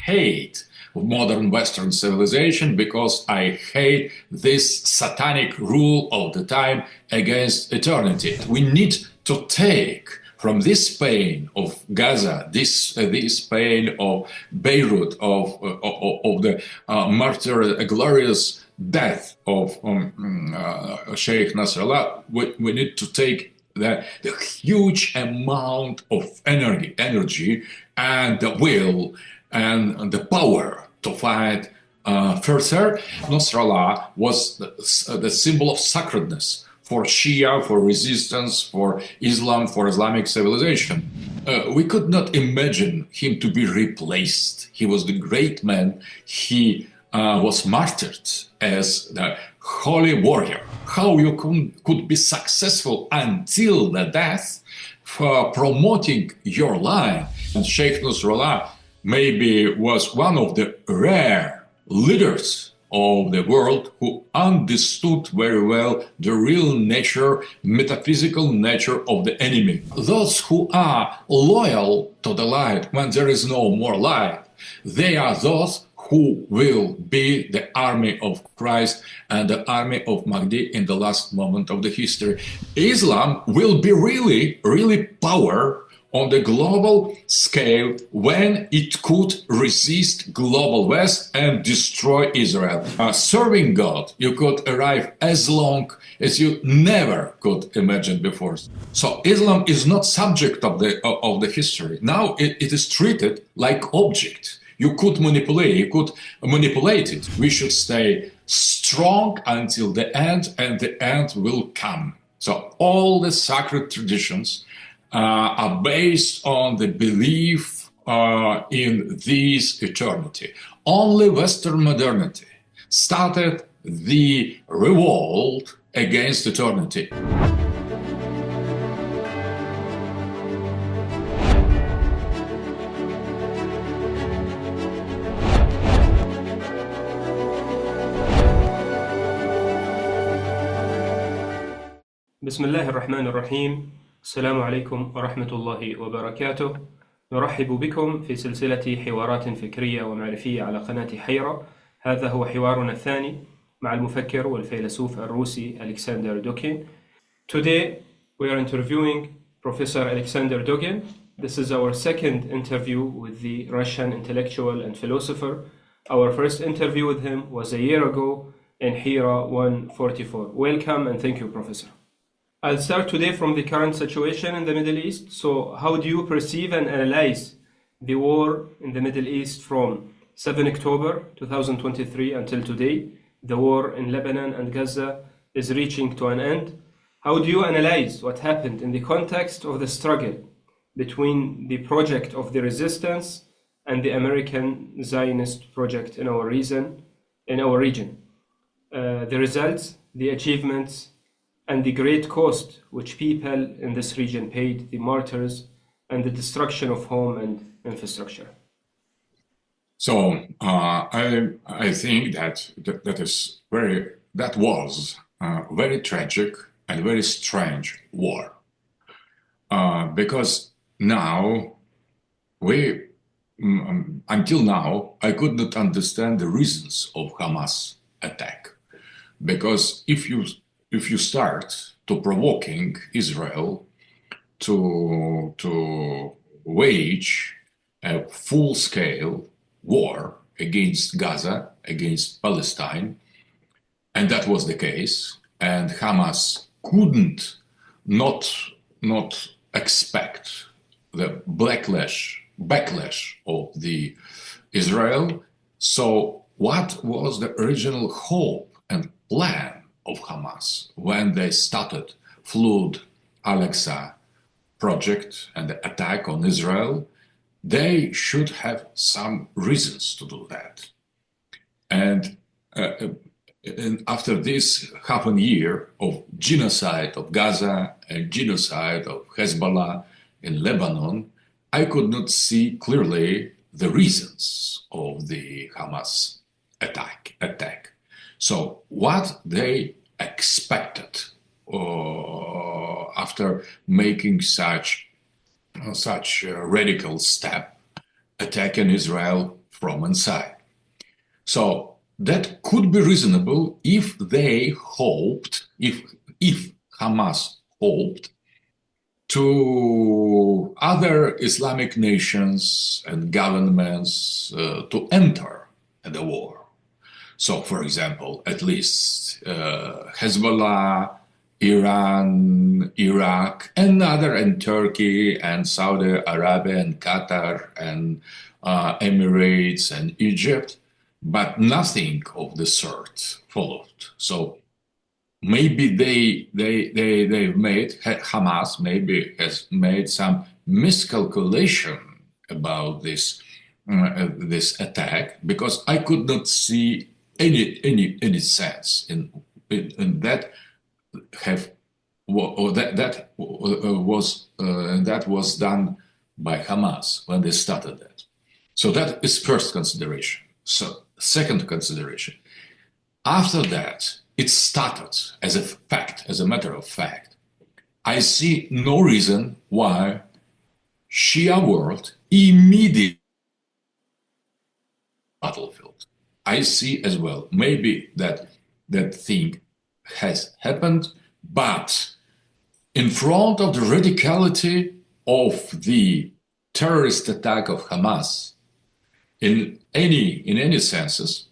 hate modern Western civilization because I hate this satanic rule of the time against eternity. We need to take from this pain of Gaza, this pain of Beirut, of the martyr, glorious death of Sheikh Nasrallah, we need to take the huge amount of energy and the will and the power to fight further. Nasrallah was the symbol of sacredness for Shia, for resistance, for Islam, for Islamic civilization. We could not imagine him to be replaced. He was the great man. He was martyred as the holy warrior. How you could be successful until the death for promoting your line? And Sheikh Nasrallah maybe was one of the rare leaders of the world who understood very well the real nature, metaphysical nature of the enemy. Those who are loyal to the light when there is no more light, they are those who will be the army of Christ and the army of Mahdi in the last moment of the history. Islam will be really power on the global scale when it could resist global West and destroy Israel. Serving God, you could arrive as long as you never could imagine before. So Islam is not subject of the history. Now it is treated like object. You could manipulate it. We should stay strong until the end, and the end will come. So all the sacred traditions are based on the belief in this eternity. Only Western modernity started the revolt against eternity. بسم الله الرحمن الرحيم. السلام عليكم ورحمة الله وبركاته. نرحب بكم في سلسلة حوارات فكرية ومعرفية على قناة حيرة. هذا هو حوارنا الثاني مع المفكر والفيلسوف الروسي ألكسندر دوغين. Today we are interviewing Professor Alexander Dugin. This is our second interview with the Russian intellectual and philosopher. Our first interview with him was a year ago in Hira 144. Welcome and thank you, Professor. I'll start today from the current situation in the Middle East. So how do you perceive and analyze the war in the Middle East from 7 October 2023 until today? The war in Lebanon and Gaza is reaching to an end. How do you analyze what happened in the context of the struggle between the project of the resistance and the American Zionist project in our region? The results, the achievements, and the great cost which people in this region paid, the martyrs, and the destruction of home and infrastructure. So I think that was a very tragic and very strange war, because now until now I could not understand the reasons of Hamas attack, because if you start to provoking Israel to wage a full-scale war against Gaza, against Palestine, and that was the case, and Hamas couldn't not expect the backlash of the Israel. So what was the original hope and plan of Hamas when they started flood Al-Aqsa project and the attack on Israel? They should have some reasons to do that. And after this half a year of genocide of Gaza and genocide of Hezbollah in Lebanon, I could not see clearly the reasons of the Hamas attack. So what they expected after making such a radical step, attacking Israel from inside. So that could be reasonable if they hoped, if Hamas hoped to other Islamic nations and governments to enter the war. So, for example, at least Hezbollah, Iran, Iraq, and Turkey and Saudi Arabia and Qatar and Emirates and Egypt, but nothing of the sort followed. So maybe they've made, Hamas maybe has made some miscalculation about this this attack, because I could not see any sense in that that was done by Hamas when they started that. So that is first consideration. So second consideration, after that, it started as a fact, as a matter of fact. I see no reason why Shia world immediately battlefield. I see as well, maybe that thing has happened, but in front of the radicality of the terrorist attack of Hamas, in any senses,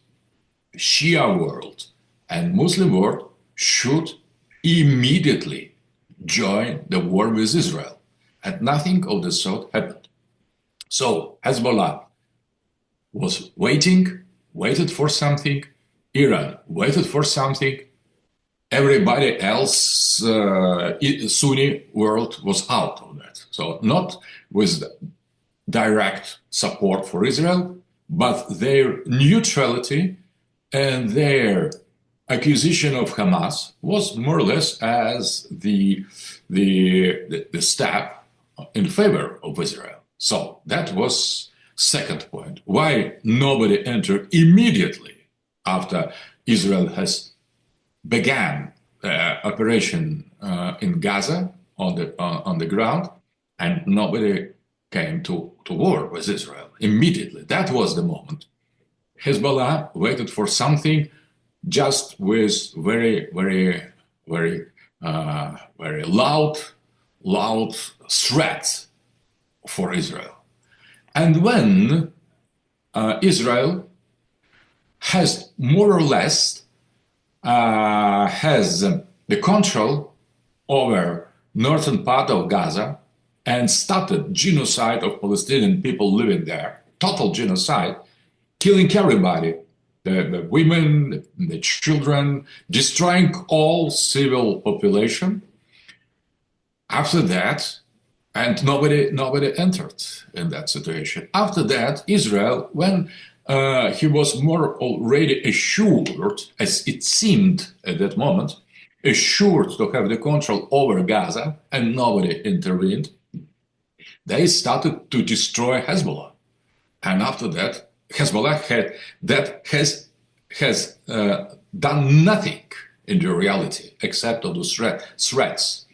Shia world and Muslim world should immediately join the war with Israel. And nothing of the sort happened. So Hezbollah was waited for something. Iran waited for something. Everybody else, Sunni world, was out of that. So not with direct support for Israel, but their neutrality and their accusation of Hamas was more or less as the step in favor of Israel. So that was second point. Why nobody entered immediately after Israel has began operation in Gaza on the ground, and nobody came to war with Israel immediately. That was the moment. Hezbollah waited for something, just with very loud threats for Israel. And when Israel has more or less has the control over northern part of Gaza and started genocide of Palestinian people living there, total genocide, killing everybody, the women, the children, destroying all civil population. After that, and nobody entered in that situation. After that, Israel, when he was more already assured, as it seemed at that moment, assured to have the control over Gaza, and nobody intervened, they started to destroy Hezbollah. And after that, Hezbollah has done nothing in the reality except of the threats.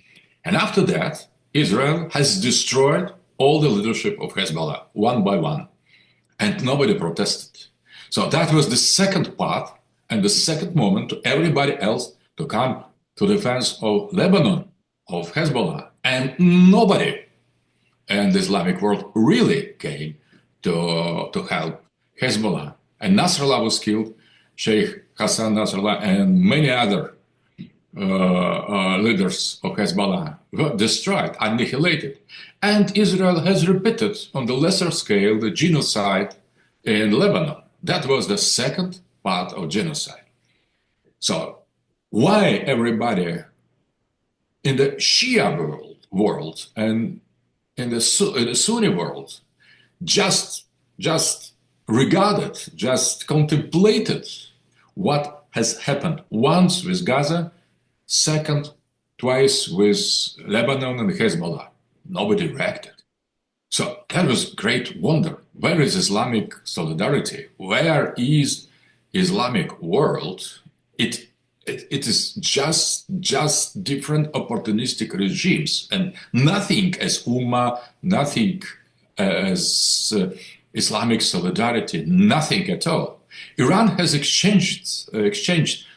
And after that, Israel has destroyed all the leadership of Hezbollah, one by one, and nobody protested. So that was the second part and the second moment to everybody else to come to defense of Lebanon, of Hezbollah, and nobody in the Islamic world really came to help Hezbollah. And Nasrallah was killed, Sheikh Hassan Nasrallah, and many other leaders of Hezbollah were destroyed, annihilated. And Israel has repeated on the lesser scale the genocide in Lebanon. That was the second part of genocide. So why everybody in the Shia world and in the Sunni world just regarded, just contemplated what has happened once with Gaza, second, twice with Lebanon and Hezbollah. Nobody reacted. So that was great wonder. Where is Islamic solidarity? Where is Islamic world? It is just different opportunistic regimes, and nothing as Ummah, nothing as Islamic solidarity, nothing at all. Iran has exchanged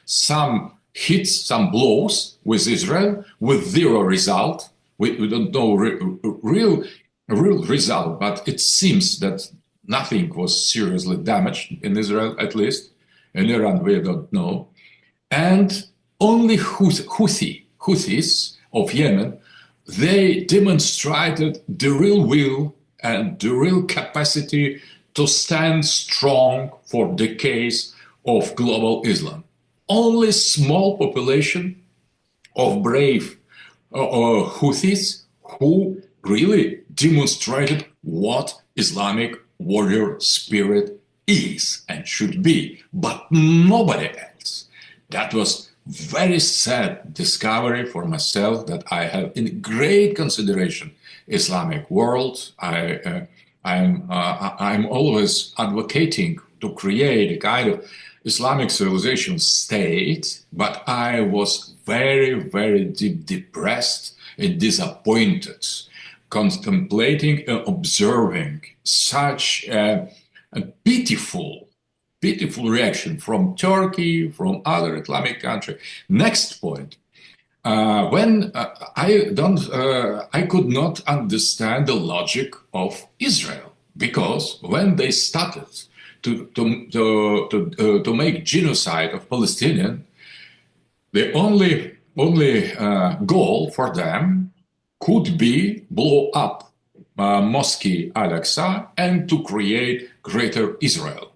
some hits, some blows with Israel with zero result. We don't know real result, but it seems that nothing was seriously damaged in Israel, at least. In Iran, we don't know. And only Houthis of Yemen, they demonstrated the real will and the real capacity to stand strong for the case of global Islam. Only small population of brave Houthis who really demonstrated what Islamic warrior spirit is and should be, but nobody else. That was very sad discovery for myself, that I have in great consideration Islamic world. I'm always advocating to create a kind of Islamic civilization state, but I was very, very depressed and disappointed, contemplating and observing such a pitiful reaction from Turkey, from other Islamic countries. Next point. When I could not understand the logic of Israel, because when they started to make genocide of Palestinians, the only goal for them could be blow up Mosque Al-Aqsa and to create greater Israel,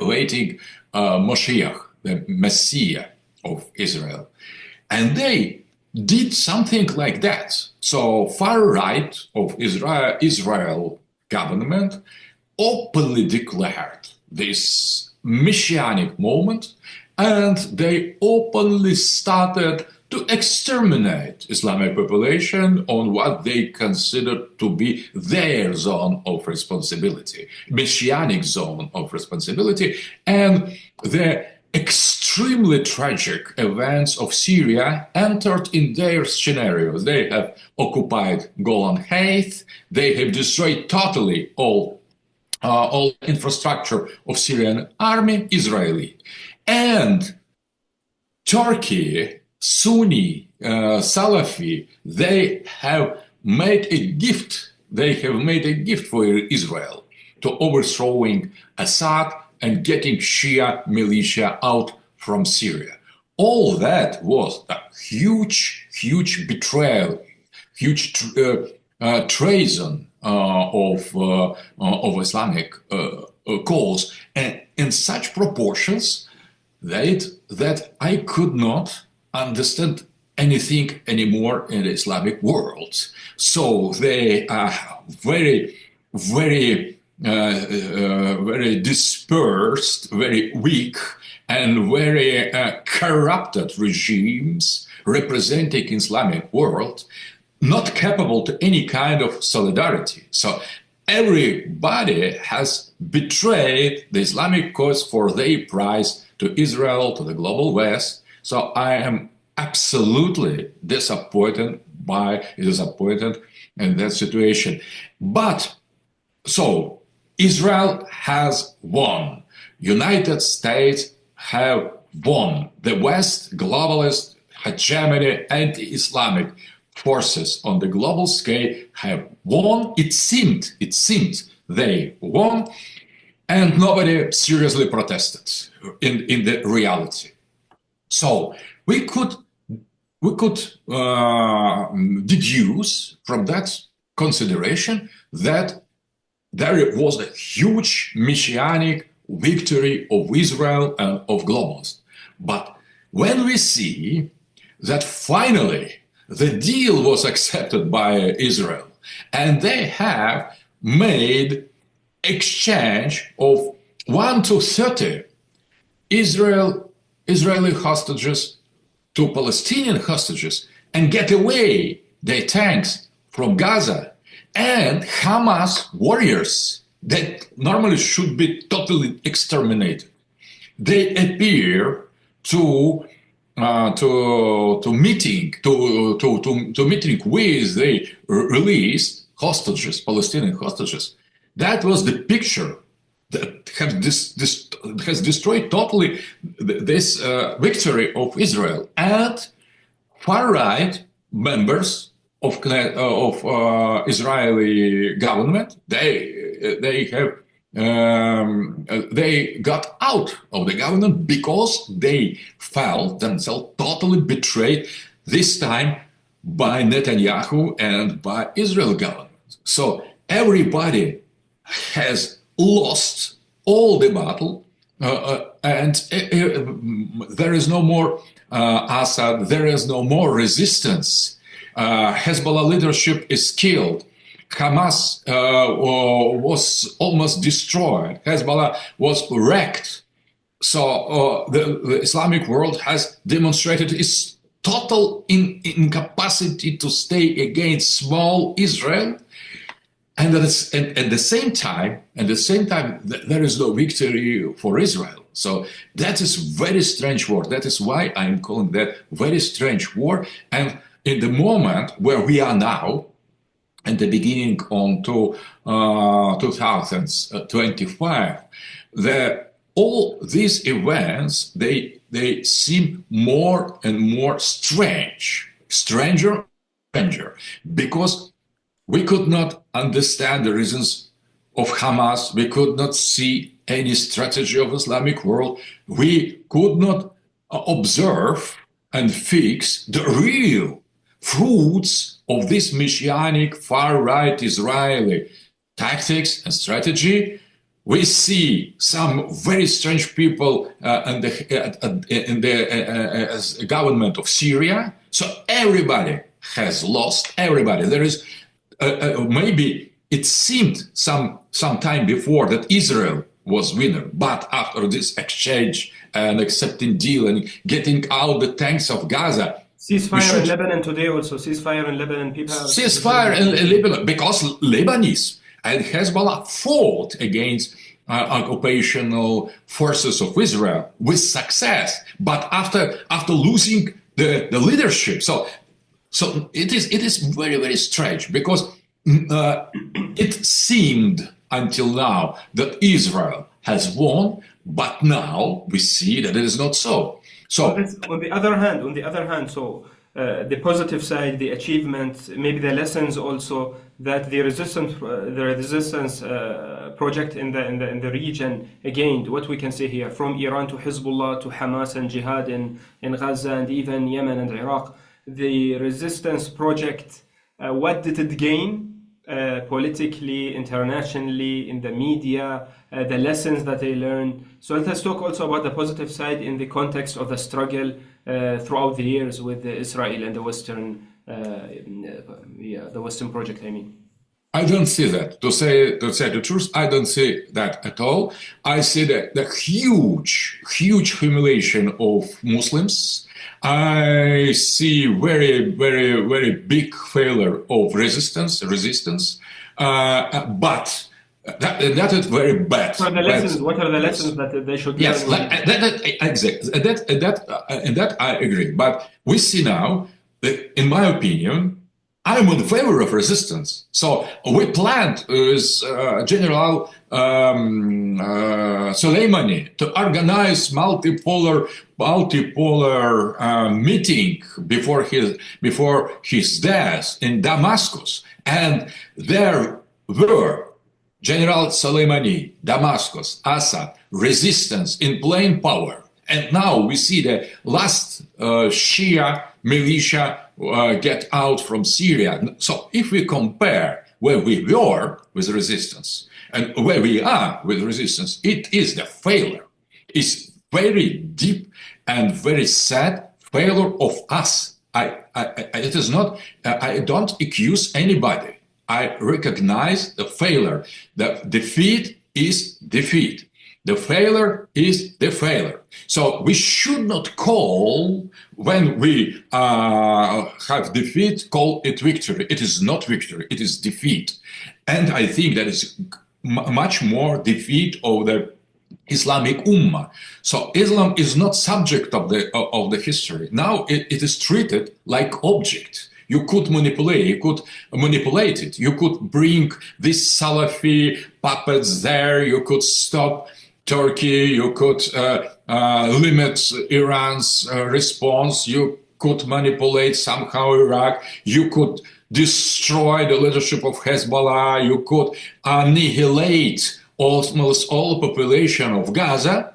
awaiting Moshiach, the Messiah of Israel. And they did something like that. So far right of Israel government openly declared this messianic moment, and they openly started to exterminate Islamic population on what they considered to be their zone of responsibility, messianic zone of responsibility. And the extremely tragic events of Syria entered in their scenarios. They have occupied Golan Heights. They have destroyed totally all infrastructure of Syrian army, Israeli. And Turkey, Sunni, Salafi, they have made a gift. They have made a gift for Israel to overthrowing Assad and getting Shia militia out from Syria. All that was a huge betrayal, huge treason of Islamic cause, and in such proportions that I could not understand anything anymore in the Islamic world. So they are very dispersed, very weak, and very corrupted regimes representing Islamic world, not capable to any kind of solidarity. So everybody has betrayed the Islamic cause for their price to Israel, to the global West. So I am absolutely disappointed in that situation. But so Israel has won. United States have won. The West, globalist, hegemony, anti-Islamic forces on the global scale have won. It seemed they won, and nobody seriously protested in the reality. So we could deduce from that consideration that there was a huge messianic victory of Israel and of globalists. But when we see that finally the deal was accepted by Israel, and they have made exchange of 1 to 30 Israeli hostages to Palestinian hostages, and get away their tanks from Gaza, and Hamas warriors that normally should be totally exterminated, they appear to meeting with the released hostages, Palestinian hostages. That was the picture that has destroyed totally this victory of Israel. And far-right members of Israeli government, they got out of the government because they felt themselves totally betrayed, this time by Netanyahu and by Israel government. So everybody has lost all the battle, and there is no more Assad, there is no more resistance. Hezbollah leadership is killed. Hamas was almost destroyed. Hezbollah was wrecked. So the Islamic world has demonstrated its total incapacity to stay against small Israel. And at the same time, there is no victory for Israel. So that is very strange war. That is why I'm calling that very strange war. And in the moment where we are now, at the beginning on 2025, all these events, they seem more and more stranger, because we could not understand the reasons of Hamas. We could not see any strategy of Islamic world. We could not observe and fix the real fruits of this messianic far-right Israeli tactics and strategy. We see some very strange people in the government of Syria. So everybody has lost. Everybody. There is maybe it seemed some time before that Israel was winner, but after this exchange and accepting deal and getting out the tanks of Gaza. Ceasefire in Lebanon today also. Ceasefire in Lebanon. People have ceasefire in Lebanon because Lebanese and Hezbollah fought against occupational forces of Israel with success, but after losing the leadership. So it is very, very strange, because it seemed until now that Israel has won, but now we see that it is not so. So on the other hand, so the positive side, the achievements, maybe the lessons also, that the resistance project in the region, again, what we can say here, from Iran to Hezbollah to Hamas and Jihad in Gaza and even Yemen and Iraq, the resistance project, what did it gain politically, internationally, in the media, the lessons that they learned? So let us talk also about the positive side in the context of the struggle throughout the years with Israel and the Western project, I mean. I don't see that. To say the truth, I don't see that at all. I see the huge humiliation of Muslims. I see very, very, very big failure of resistance, but that is very bad. What are the lessons that they should learn? Yes, exactly. And that I agree. But we see now that, in my opinion, I'm in favor of resistance. So we planned with General Soleimani to organize multipolar meeting before his death in Damascus, and there were General Soleimani, Damascus, Assad, resistance in plain power. And now we see the last Shia militia get out from Syria. So if we compare where we were with resistance and where we are with resistance, it is the failure. It's very deep and very sad failure of us. It is not, I don't accuse anybody. I recognize the failure. The defeat is defeat. The failure is the failure. So we should not call, when we have defeat, call it victory. It is not victory, it is defeat. And I think that is much more defeat of the Islamic Ummah. So Islam is not subject of the history. Now it is treated like object. You could manipulate it. You could bring these Salafi puppets there. You could stop Turkey. You could limit Iran's response. You could manipulate somehow Iraq. You could destroy the leadership of Hezbollah. You could annihilate almost all population of Gaza.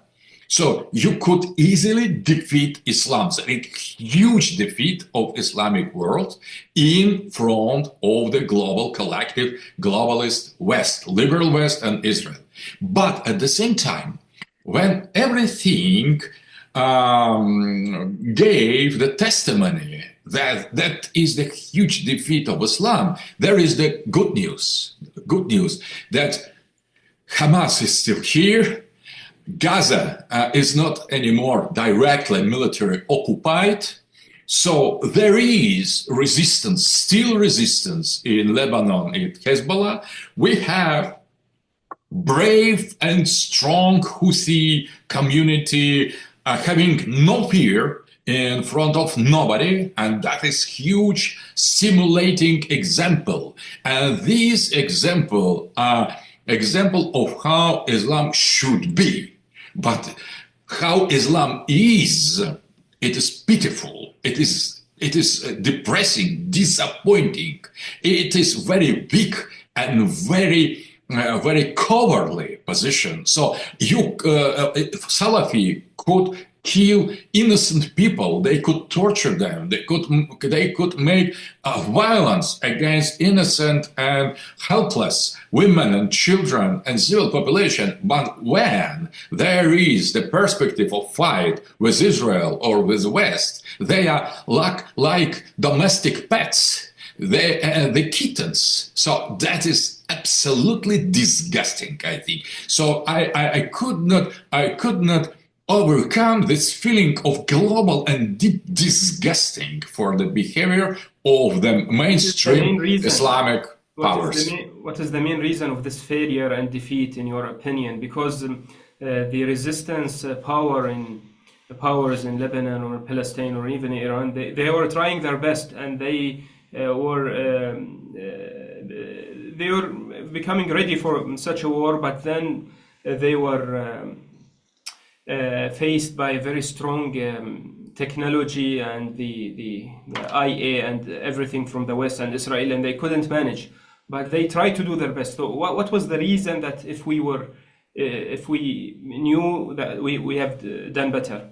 So you could easily defeat Islam, a huge defeat of Islamic world in front of the global collective globalist West, liberal West and Israel. But at the same time, when everything gave the testimony that is the huge defeat of Islam, there is the good news that Hamas is still here. Gaza is not anymore directly military occupied. So there is resistance, still resistance in Lebanon, in Hezbollah. We have brave and strong Houthi community having no fear in front of nobody, and that is huge stimulating example. And this example of how Islam should be. But how Islam is, it is pitiful. It is depressing, disappointing. It is very weak and very cowardly position. So Salafi could kill innocent people. They could torture them. They could make violence against innocent and helpless women and children and civil population. But when there is the perspective of fight with Israel or with the West, they are like domestic pets. The kittens. So that is absolutely disgusting, I think. So I could not overcome this feeling of global and deep disgusting for the behavior of the mainstream Islamic powers. What is the main reason of this failure and defeat, in your opinion? Because the resistance powers in Lebanon or Palestine or even Iran, they were trying their best, and they were becoming ready for such a war, but then they were faced by very strong technology and the IA and everything from the West and Israel, and they couldn't manage. But they tried to do their best. So what was the reason that if we knew that we have done better?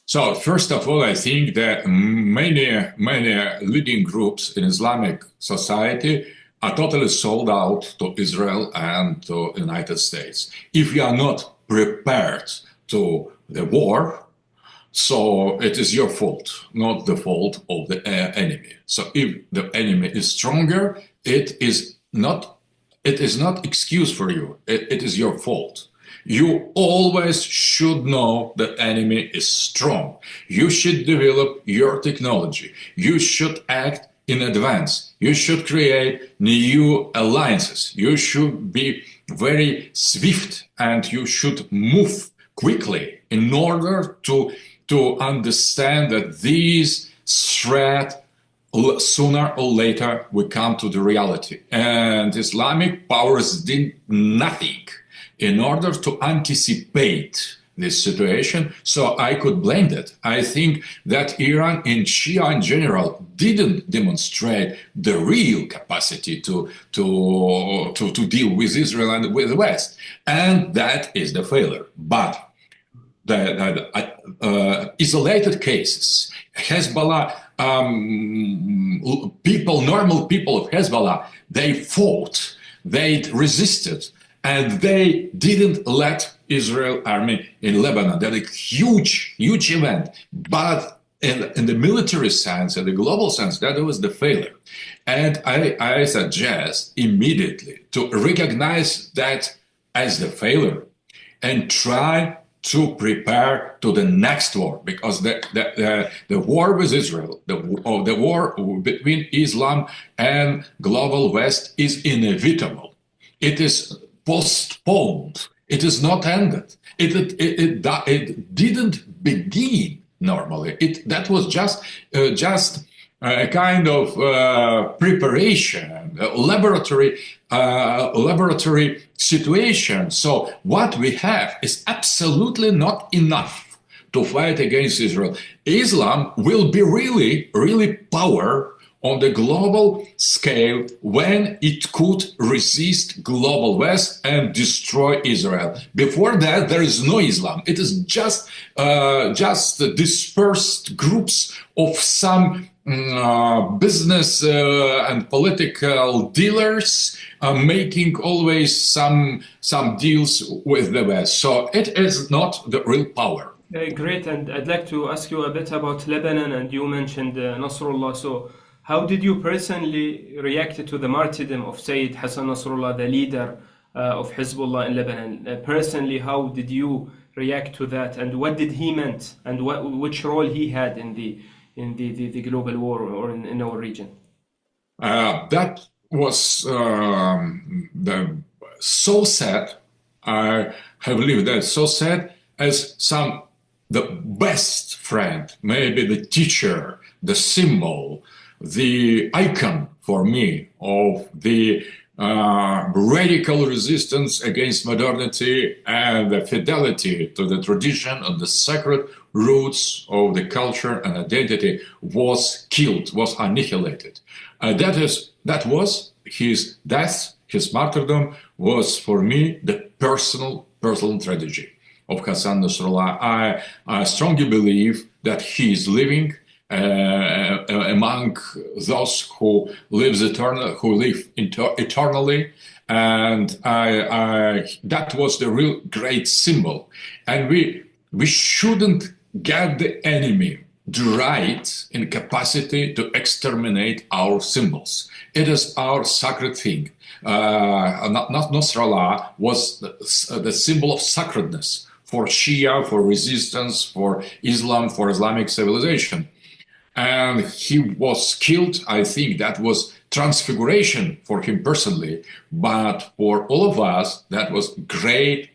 So first of all, I think that many leading groups in Islamic society are totally sold out to Israel and to the United States. If you are not prepared to the war, so it is your fault, not the fault of the enemy. So if the enemy is stronger, it is not excuse for you. It is your fault. You always should know the enemy is strong. You should develop your technology. You should act in advance. You should create new alliances. You should be very swift, and you should move quickly in order to understand that these threats sooner or later will come to the reality. And Islamic powers did nothing in order to anticipate this situation, so I could blame that. I think that Iran and Shia in general didn't demonstrate the real capacity to deal with Israel and with the West, and that is the failure. But the isolated cases, Hezbollah, normal people of Hezbollah, they fought, they resisted, and they didn't let Israel army in Lebanon. That is a huge event. But in the military sense, in the global sense, that was the failure. And I suggest immediately to recognize that as the failure and try to prepare to the next war, because the war with Israel, the war between Islam and global West is inevitable. It is postponed. It is not ended. It didn't begin normally. That was just a kind of preparation, laboratory situation. So what we have is absolutely not enough to fight against Israel. Islam will be really power on the global scale when it could resist global West and destroy Israel. Before that, there is no Islam. It is just dispersed groups of some business and political dealers making always some deals with the West. So it is not the real power. Great, and I'd like to ask you a bit about Lebanon, and you mentioned Nasrullah. So how did you personally react to the martyrdom of Sayyid Hassan Nasrullah, the leader of Hezbollah in Lebanon? Personally, how did you react to that, and what did he meant, and which role he had in the global war or in our region? That was so sad. I have lived that so sad as the best friend, maybe the teacher, the symbol, the icon for me of the radical resistance against modernity and the fidelity to the tradition and the sacred roots of the culture and identity was killed, was annihilated. That was his death, his martyrdom was for me the personal tragedy of Hassan Nasrallah. I strongly believe that he is living among those who live eternally, and that was the real great symbol. And we shouldn't get the enemy right in capacity to exterminate our symbols. It is our sacred thing. Nasrallah was the symbol of sacredness for Shia, for resistance, for Islam, for Islamic civilization. And he was killed. I think that was transfiguration for him personally, but for all of us, that was great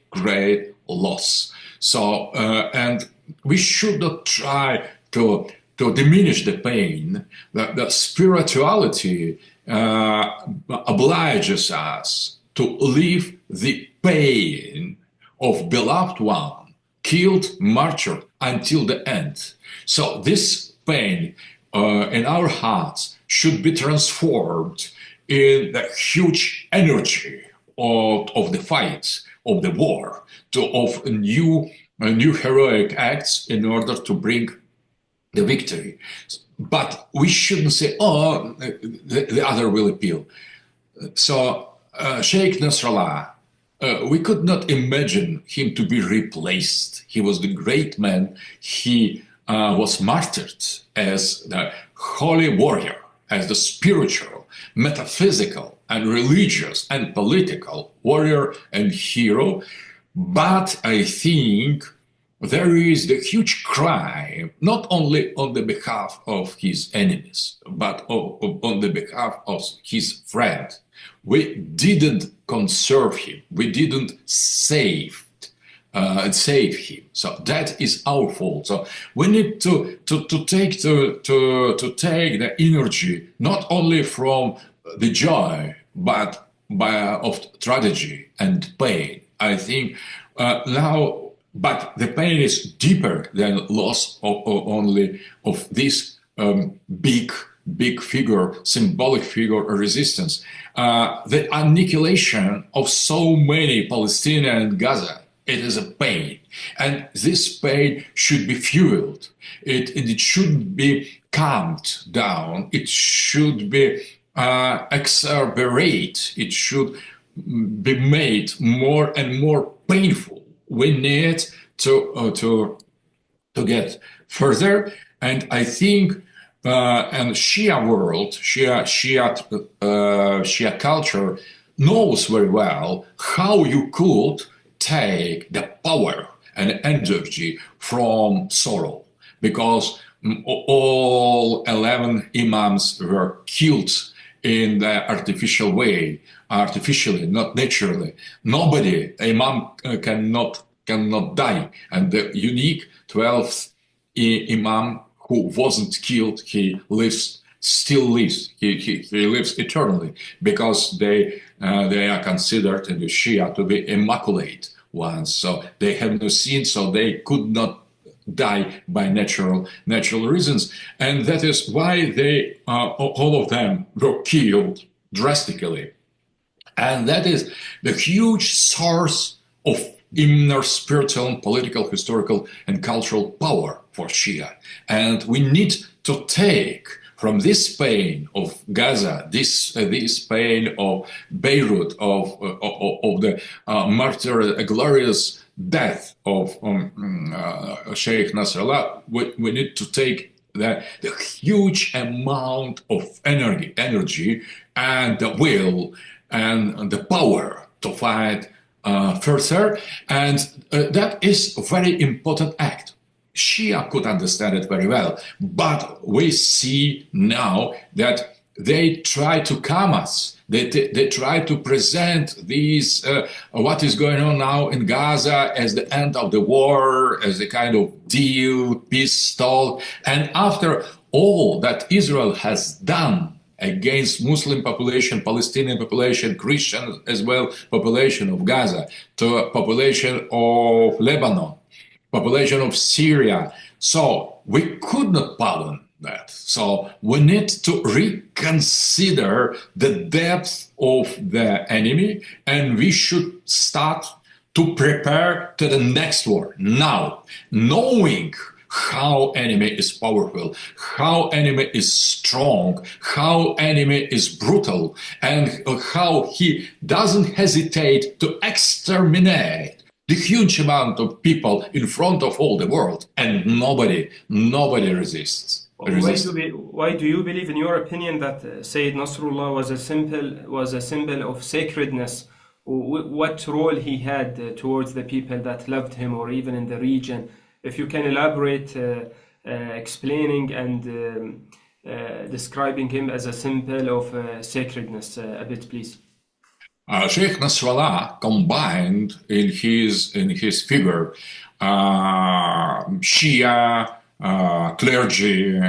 loss. So, and we should not try to diminish the pain. The spirituality obliges us to live the pain of beloved one, killed, martyred until the end. So this pain in our hearts should be transformed in the huge energy of the fight, of the war, of new heroic acts in order to bring the victory. But we shouldn't say, oh, the other will appeal. So Sheikh Nasrallah, we could not imagine him to be replaced. He was the great man. He was martyred as the holy warrior, as the spiritual, metaphysical, and religious and political warrior and hero. But I think there is the huge crime, not only on the behalf of his enemies, but on the behalf of his friend. We didn't conserve him. We didn't save him. So that is our fault. So we need to take the energy not only from the joy, but of tragedy and pain. I think now. But the pain is deeper than loss only of this big figure, symbolic figure of resistance. The annihilation of so many Palestinians and Gaza, it is a pain. And this pain should be fueled. It shouldn't be calmed down. It should be exacerbated. It should be made more and more painful. We need to get further, and I think and Shia world, Shia culture knows very well how you could take the power and energy from sorrow, because all 11 imams were killed in the artificial way, artificially, not naturally. Nobody, imam cannot die. And the unique 12th imam who wasn't killed, he lives still lives. He lives eternally because they are considered in the Shia to be immaculate ones. So they have no sin, so they could not die by natural reasons. And that is why they, all of them were killed drastically. And that is the huge source of inner spiritual, political, historical, and cultural power for Shia. And we need to take from this pain of Gaza, this pain of Beirut, of the martyr, glorious death of Sheikh Nasrallah, we need to take the huge amount of energy and the will and the power to fight further. And that is a very important act. Shia could understand it very well, but we see now that they try to calm us. They try to present these what is going on now in Gaza as the end of the war, as a kind of deal, peace talk. And after all that Israel has done against Muslim population, Palestinian population, Christian as well, population of Gaza, to population of Lebanon, population of Syria. So we could not pardon that. So we need to reconsider the depth of the enemy, and we should start to prepare to the next war now, knowing how enemy is powerful, how enemy is strong, how enemy is brutal, and how he doesn't hesitate to exterminate the huge amount of people in front of all the world, and nobody resists. Why do you believe, in your opinion, that Sayyid Nasrullah was a symbol of sacredness? What role he had towards the people that loved him, or even in the region? If you can elaborate, explaining and describing him as a symbol of sacredness a bit, please. Sheikh Nasrallah combined in his figure Shia, clergy,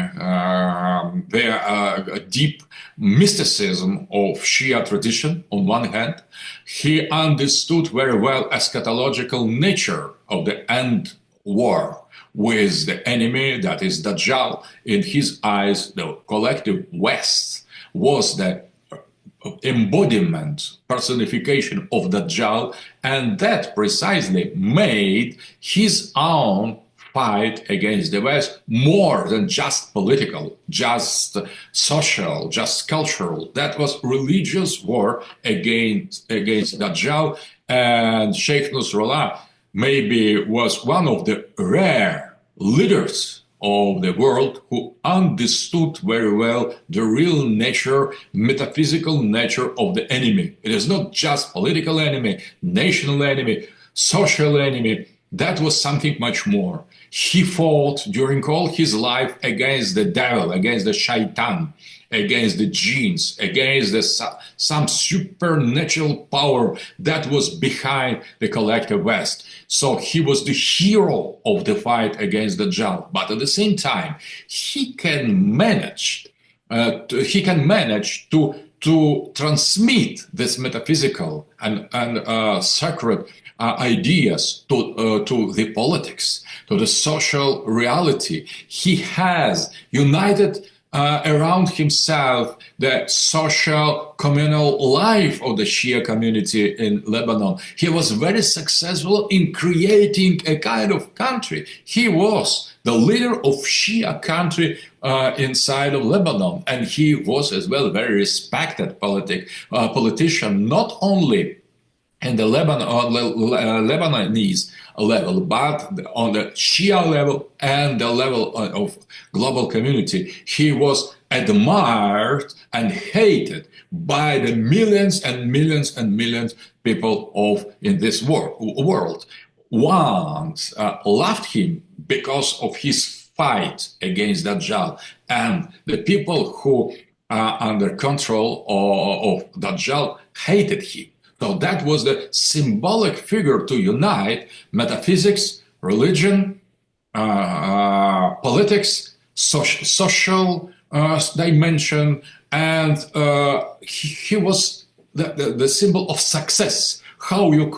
the deep mysticism of Shia tradition on one hand. He understood very well eschatological nature of the end war with the enemy, that is Dajjal. In his eyes, the collective West was the embodiment, personification of Dajjal, and that precisely made his own fight against the West more than just political, just social, just cultural. That was religious war against Dajjal, and Sheikh Nasrallah maybe was one of the rare leaders of the world who understood very well the real nature, metaphysical nature of the enemy. It is not just political enemy, national enemy, social enemy. That was something much more. He fought during all his life against the devil, against the shaitan, against the jinns, against some supernatural power that was behind the collective West. So he was the hero of the fight against the Dajjal. But at the same time, he can manage to transmit this metaphysical and sacred ideas to the politics, to the social reality. He has united around himself the social communal life of the Shia community in Lebanon. He was very successful in creating a kind of country. He was the leader of Shia country inside of Lebanon, and he was as well a very respected politician, not only in the Lebanese level, but on the Shia level and the level of global community. He was admired and hated by the millions and millions and millions people in this world. Ones loved him because of his fight against Dajjal, and the people who are under control of Dajjal hated him. So that was the symbolic figure to unite metaphysics, religion, politics, social dimension, and he was the symbol of success. How you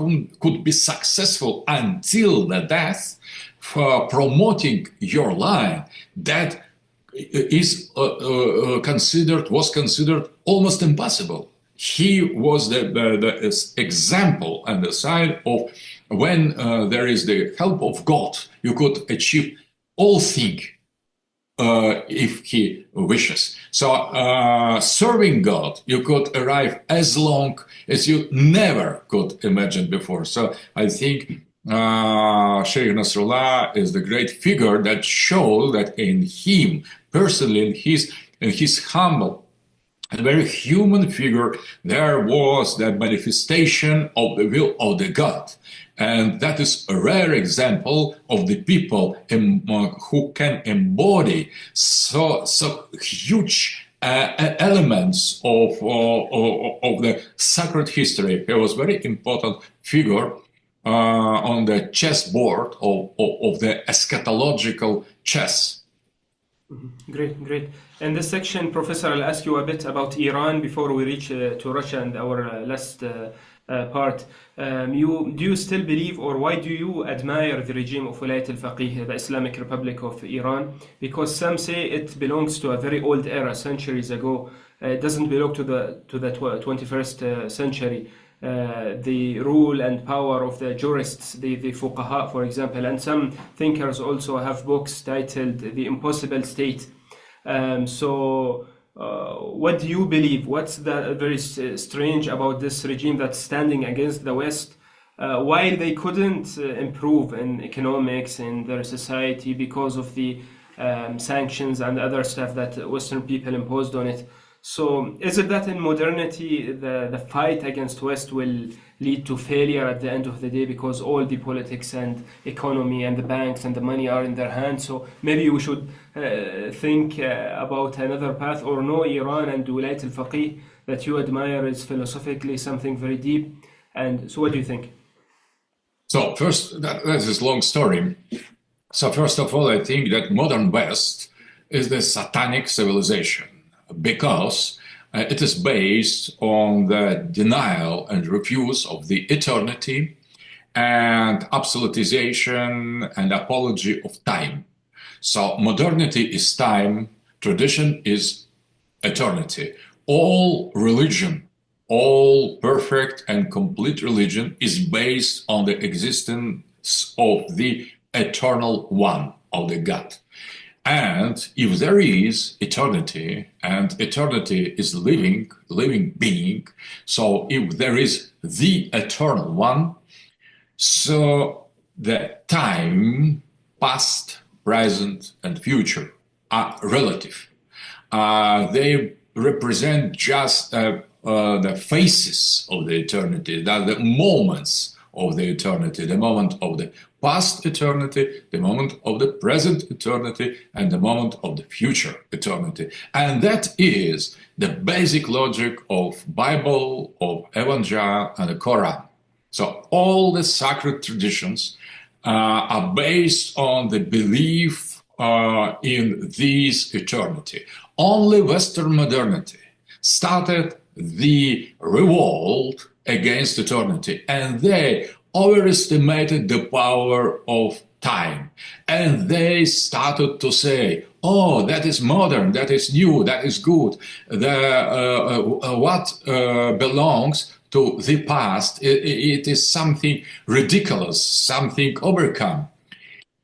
could be successful until the death for promoting your line, that was considered almost impossible. He was the example and the sign of when there is the help of God, you could achieve all things if he wishes. So serving God, you could arrive as long as you never could imagine before. So I think Sheikh Nasrullah is the great figure that shows that in him, personally, in his humble and very human figure, there was the manifestation of the will of the God. And that is a rare example of the people who can embody so huge elements of the sacred history. He was a very important figure on the chessboard of the eschatological chess. Great, great. In this section, Professor, I'll ask you a bit about Iran before we reach to Russia and our last part. Do you still believe, or why do you admire the regime of Wilayat al-Faqih, the Islamic Republic of Iran? Because some say it belongs to a very old era, centuries ago. It doesn't belong to the 21st century. The rule and power of the jurists, the fuqaha, for example, and some thinkers also have books titled The Impossible State. What do you believe? What's the very strange about this regime that's standing against the West while they couldn't improve in economics in their society because of the sanctions and other stuff that Western people imposed on it? So is it that in modernity the fight against West will lead to failure at the end of the day because all the politics and economy and the banks and the money are in their hands? So maybe we should think about another path, or no, Iran and Wilayat al-Faqih that you admire is philosophically something very deep. And so what do you think? So first, that is a long story. So first of all, I think that modern West is the satanic civilization, because it is based on the denial and refuse of the eternity and absolutization and apology of time. So modernity is time, tradition is eternity. All religion, all perfect and complete religion is based on the existence of the eternal one, of the God. And if there is eternity, and eternity is living being, so if there is the eternal one, so the time, past, present, and future are relative. They represent just the phases of the eternity, the moments of the eternity, the moment of the past eternity, the moment of the present eternity, and the moment of the future eternity. And that is the basic logic of Bible, of Evangel, and the Quran. So all the sacred traditions are based on the belief in this eternity. Only Western modernity started the revolt against eternity, and they overestimated the power of time. And they started to say, oh, that is modern, that is new, that is good. What belongs to the past, it is something ridiculous, something overcome.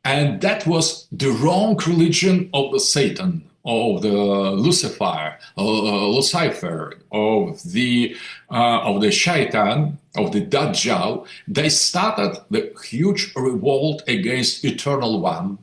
And that was the wrong religion of the Satan, of the Lucifer, of the Shaitan, of the Dajjal. They started the huge revolt against Eternal One,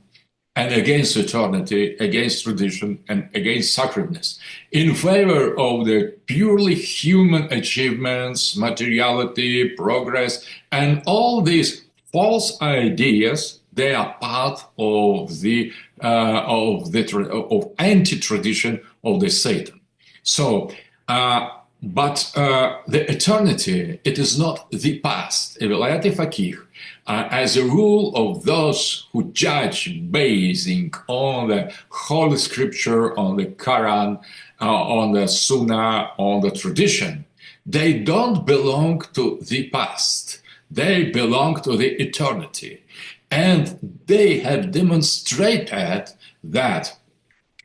and against eternity, against tradition, and against sacredness, in favor of the purely human achievements, materiality, progress, and all these false ideas. They are part of the anti-tradition of the Satan. So the eternity, it is not the past. Vilayat Faqih, as a rule of those who judge basing on the Holy Scripture, on the Quran, on the Sunnah, on the tradition, they don't belong to the past. They belong to the eternity. And they have demonstrated that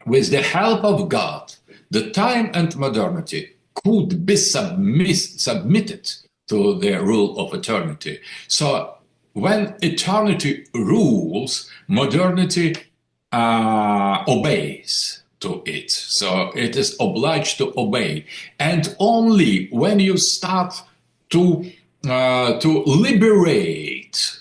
with the help of God, the time and modernity could be submitted to the rule of eternity. So when eternity rules, modernity obeys to it. So it is obliged to obey. And only when you start to liberate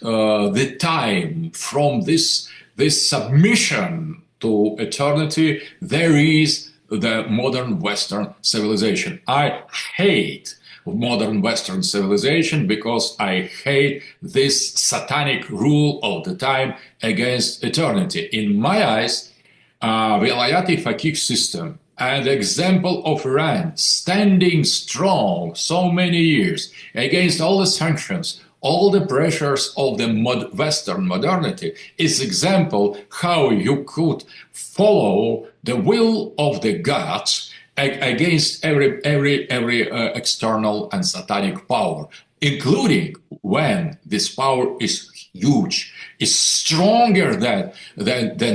the time from this submission to eternity, there is the modern Western civilization. I hate modern Western civilization because I hate this satanic rule of the time against eternity. In my eyes, Vilayat Faqih system and example of Iran standing strong so many years against all the sanctions, all the pressures of the Western modernity is example how you could follow the will of the gods against every external and satanic power, including when this power is huge, is stronger than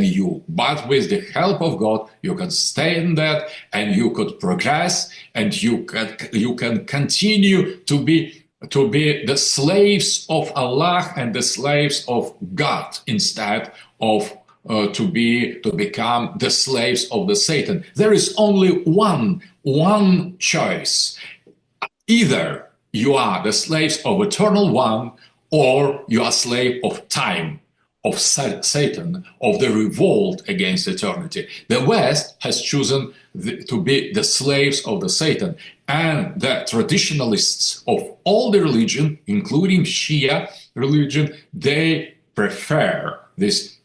you. But with the help of God, you can stay in that, and you could progress, and you can continue to be the slaves of Allah and the slaves of God instead of to become the slaves of the Satan. There is only one choice. Either you are the slaves of Eternal One, or you are slave of time, of Satan, of the revolt against eternity. The West has chosen to be the slaves of the Satan, and the traditionalists of all the religion, including Shia religion, they prefer these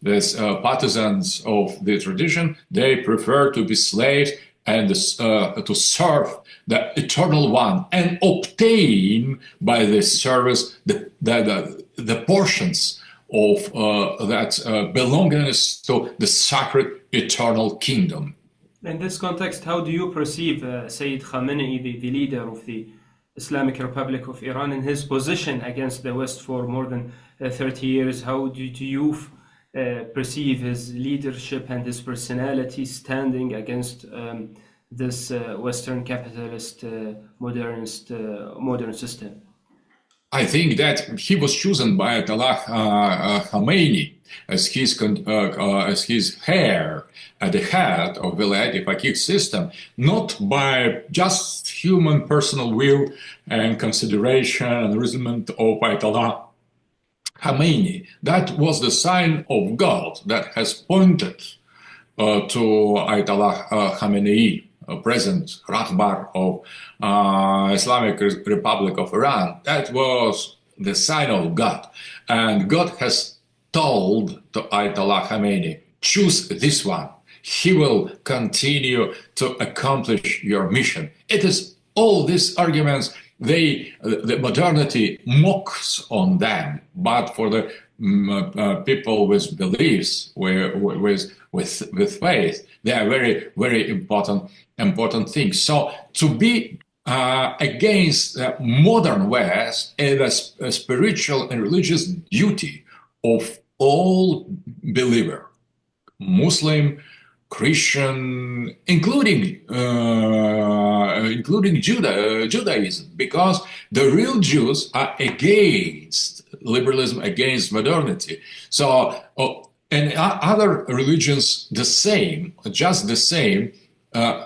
partisans of the tradition. They prefer to be slaves and to serve the Eternal One and obtain by this service the portions of that belongingness to the sacred eternal kingdom. In this context, how do you perceive Sayyid Khamenei, the leader of the Islamic Republic of Iran, in his position against the West for more than 30 years? How do you perceive his leadership and his personality standing against this Western capitalist modern system? I think that he was chosen by Ayatollah Khamenei as his heir at the head of the Vilayat Faqih system, not by just human personal will and consideration and reasoning of Ayatollah Khamenei. That was the sign of God that has pointed to Ayatollah Khamenei, present Rahbar of Islamic Republic of Iran. That was the sign of God. And God has told to Ayatollah Khamenei, choose this one. He will continue to accomplish your mission. It is all these arguments, the modernity mocks on them, but for the people with beliefs, with faith, they are very, very important things. So to be against the modern West is a spiritual and religious duty of all believer, Muslim, Christian, including Judaism, because the real Jews are against liberalism, against modernity. So, and other religions the same, just the same.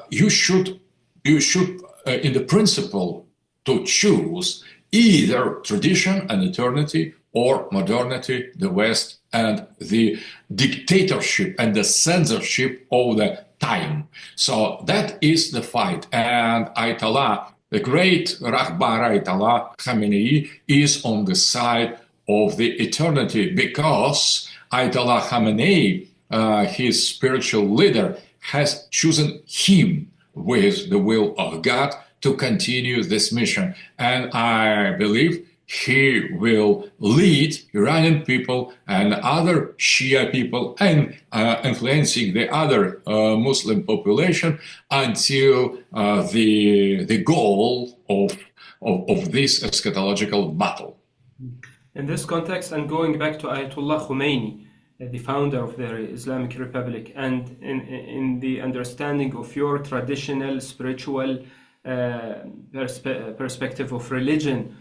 You should, in the principle, to choose either tradition and eternity or modernity, the West, and the dictatorship and the censorship of the time. So that is the fight. And Ayatollah, the great Rahbar Ayatollah Khamenei, is on the side of the eternity, because Ayatollah Khamenei, his spiritual leader, has chosen him with the will of God to continue this mission. And I believe he will lead Iranian people and other Shia people and influencing the other Muslim population until the goal of this eschatological battle. In this context, and going back to Ayatollah Khomeini, the founder of the Islamic Republic, and in the understanding of your traditional spiritual perspective of religion,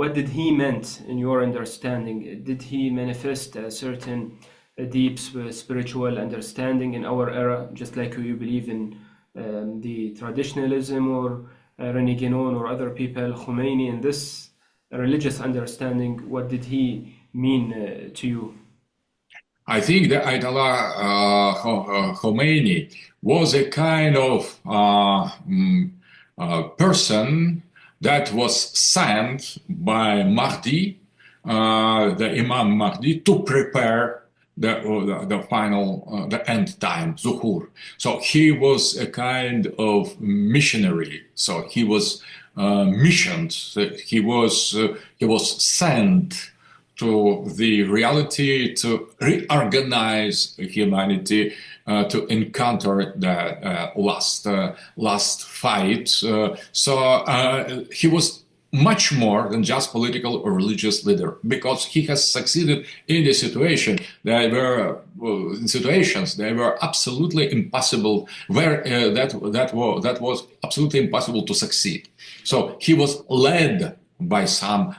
what did he meant in your understanding? Did he manifest a certain deep spiritual understanding in our era, just like you believe in the traditionalism or René Guénon or other people? Khomeini, in this religious understanding, what did he mean to you? I think that Ayatollah Khomeini was a kind of person that was sent by Mahdi, the Imam Mahdi, to prepare the final, the end time, Zuhur. So he was a kind of missionary. So he was missioned. He was sent to the reality to reorganize humanity, to encounter the last fight. So he was much more than just political or religious leader, because he has succeeded in the situation that were situations that were absolutely impossible, where that was absolutely impossible to succeed. So he was led by some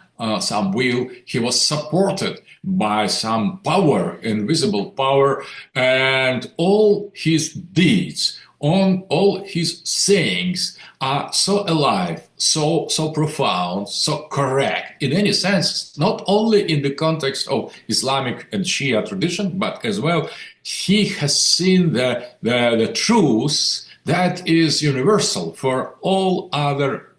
will. He was supported by some power, invisible power, and all his deeds, all his sayings are so alive, so profound, so correct in any sense, not only in the context of Islamic and Shia tradition, but as well he has seen the truth that is universal for all other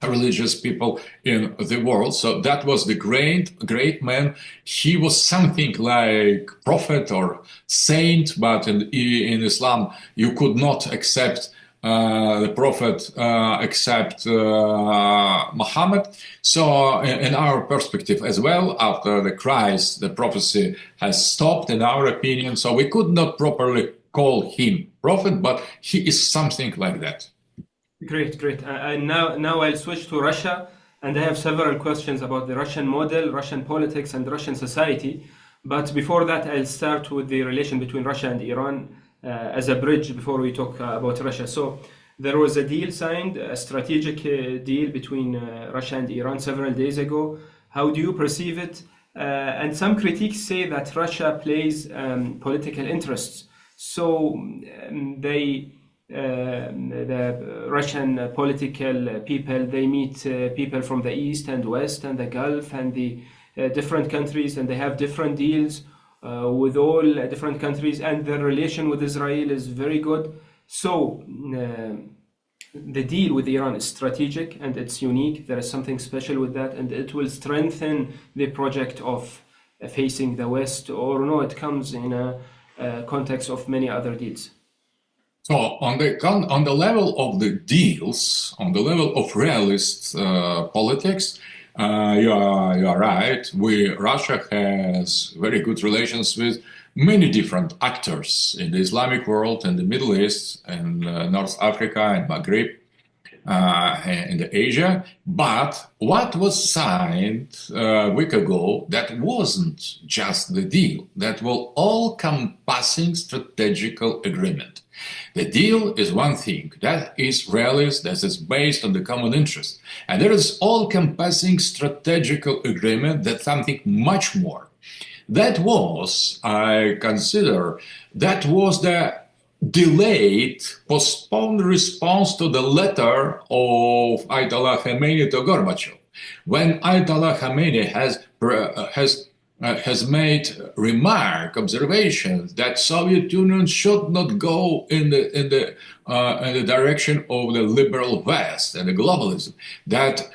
religious people in the world. So that was the great man. He was something like prophet or saint, but in Islam you could not accept the prophet except Muhammad. So in our perspective as well, after the Christ, the prophecy has stopped in our opinion. So we could not properly call him prophet, but he is something like that. Great. And now I'll switch to Russia, and I have several questions about the Russian model, Russian politics, and Russian society. But before that, I'll start with the relation between Russia and Iran as a bridge before we talk about Russia. So there was a deal signed, a strategic deal between Russia and Iran several days ago. How do you perceive it? And some critics say that Russia plays political interests. So the Russian political people, they meet people from the East and West and the Gulf and the different countries, and they have different deals with all different countries, and their relation with Israel is very good. So the deal with Iran is strategic and it's unique. There is something special with that, and it will strengthen the project of facing the West, or no, it comes in a context of many other deals. So on the level of the deals, on the level of realist politics, you are right. Russia has very good relations with many different actors in the Islamic world and the Middle East and North Africa and Maghreb and Asia. But what was signed a week ago, that wasn't just the deal. That was all-encompassing strategical agreement. The deal is one thing, that is realist, that is based on the common interest. And there is all-encompassing strategical agreement, that's something much more. That was, I consider, that was the delayed, postponed response to the letter of Ayatollah Khomeini to Gorbachev. When Ayatollah Khomeini has made observations that Soviet Union should not go in the direction of the liberal West and the globalism, that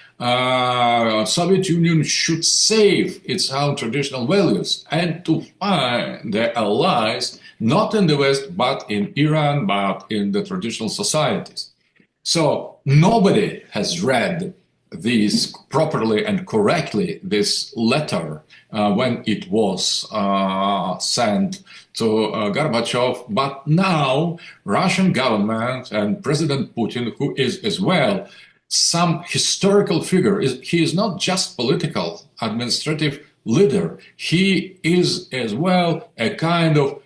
Soviet Union should save its own traditional values and to find their allies not in the West but in Iran, but in the traditional societies. So nobody has read this properly and correctly, this letter, when it was sent to Gorbachev. But now Russian government and President Putin, who is as well some historical figure, he is not just political, administrative leader. He is as well a kind of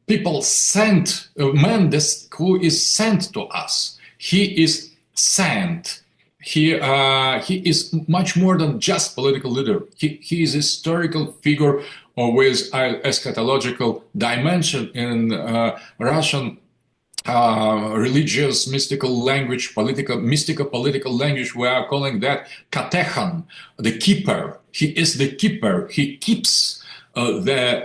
people sent, a man who is sent to us. He is sent. He is much more than just political leader. He is a historical figure with eschatological dimension in Russian religious, mystical language, mystical political language. We are calling that katechan, the keeper. He is the keeper. He keeps the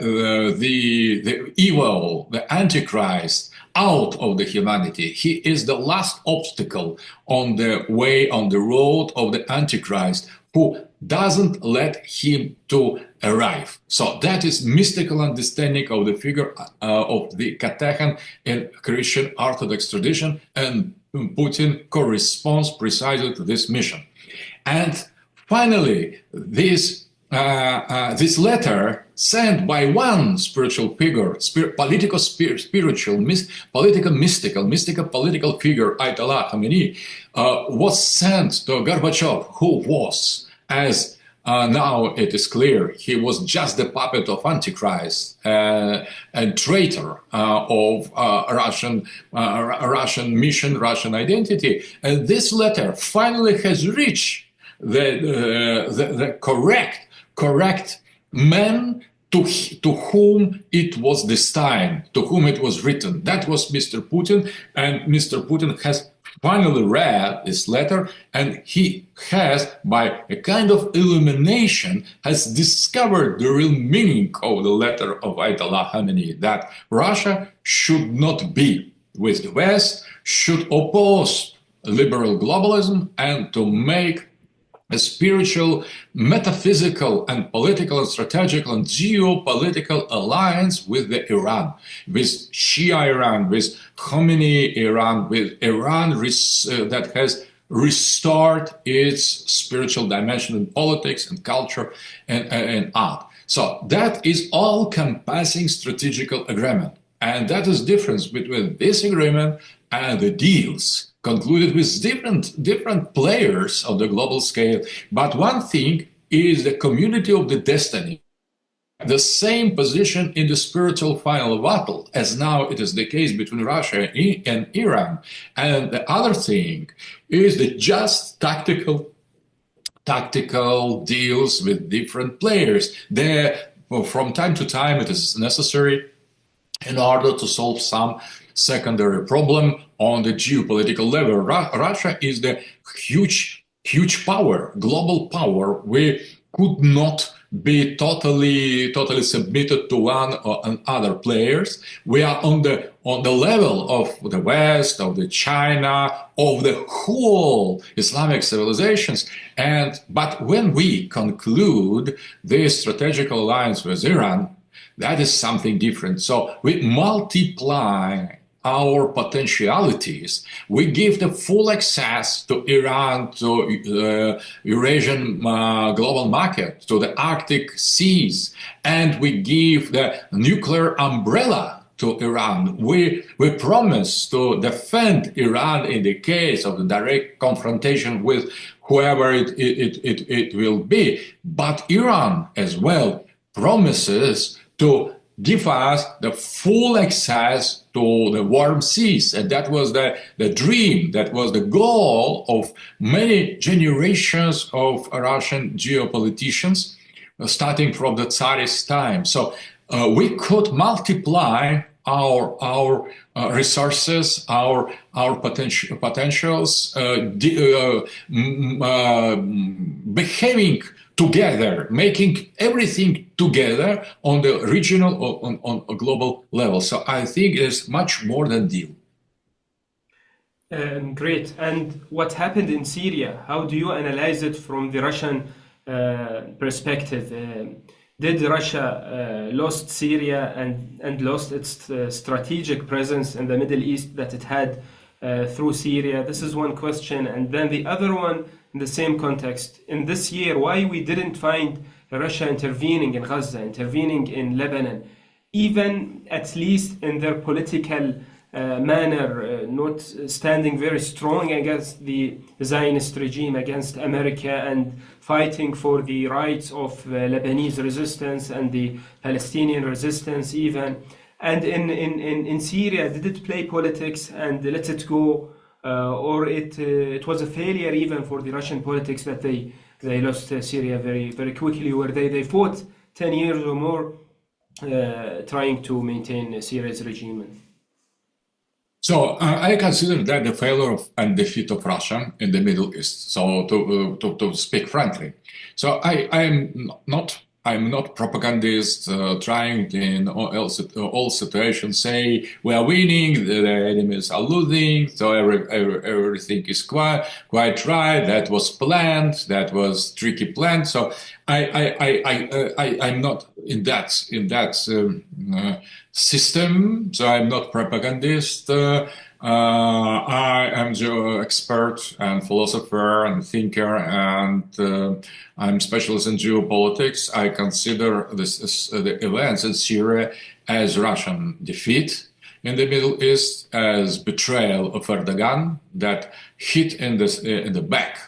evil, the Antichrist, out of the humanity. He is the last obstacle on the way, on the road of the Antichrist, who doesn't let him to arrive. So that is mystical understanding of the figure of the Katechan in Christian Orthodox tradition, and Putin corresponds precisely to this mission. And finally, this letter sent by one spiritual figure, political political figure, Ayatollah Khamenei, was sent to Gorbachev, who was, as now it is clear, he was just the puppet of Antichrist and traitor of Russian mission, Russian identity. And this letter finally has reached the correct man to whom it was destined, to whom it was written. That was Mr. Putin, and Mr. Putin has finally read this letter, and he has, by a kind of illumination, has discovered the real meaning of the letter of Ayatollah Khamenei, that Russia should not be with the West, should oppose liberal globalism, and to make a spiritual, metaphysical, and political, and strategical, and geopolitical alliance with the Iran, with Shia Iran, with Khomeini Iran, with Iran that has restored its spiritual dimension in politics and culture and art. So that is all-compassing strategical agreement. And that is the difference between this agreement and the deals concluded with different players of the global scale. But one thing is the community of the destiny, the same position in the spiritual final battle as now it is the case between Russia and Iran. And the other thing is the just tactical deals with different players. From time to time it is necessary in order to solve some secondary problem on the geopolitical level. Russia is the huge power, global power. We could not be totally submitted to one or other players. We are on the level of the West, of the China, of the whole Islamic civilizations. But when we conclude this strategic alliance with Iran, that is something different. So we multiply our potentialities. We give the full access to Iran, to Eurasian global market, to the Arctic seas, and we give the nuclear umbrella to Iran. We promise to defend Iran in the case of the direct confrontation with whoever it will be. But Iran as well promises to give us the full access to the warm seas. And that was the dream, that was the goal of many generations of Russian geopoliticians, starting from the Tsarist time. So we could multiply our resources, our potentials, behaving together, making everything together on the regional, on a global level. So I think it's much more than deal. Great. And what happened in Syria, how do you analyze it from the Russian perspective? Did Russia lost Syria and lost its strategic presence in the Middle East that it had through Syria? This is one question. And then the other one, in the same context, in this year, why we didn't find Russia intervening in Gaza, intervening in Lebanon, even at least in their political manner, not standing very strong against the Zionist regime, against America, and fighting for the rights of Lebanese resistance and the Palestinian resistance even. And in Syria, did it play politics and let it go, or it was a failure even for the Russian politics that they lost Syria very, very quickly, where they fought 10 years or more trying to maintain Syria's regime? So I consider that the failure and defeat of Russia in the Middle East. So to speak frankly, so I'm not propagandist trying in all situations say we are winning, the enemies are losing, so everything is quite right. That was planned. That was tricky planned. So I'm not in that system. So I'm not propagandist. I am an expert and philosopher and thinker, and I'm specialist in geopolitics. I consider the events in Syria as Russian defeat in the Middle East, as betrayal of Erdogan that hit in the back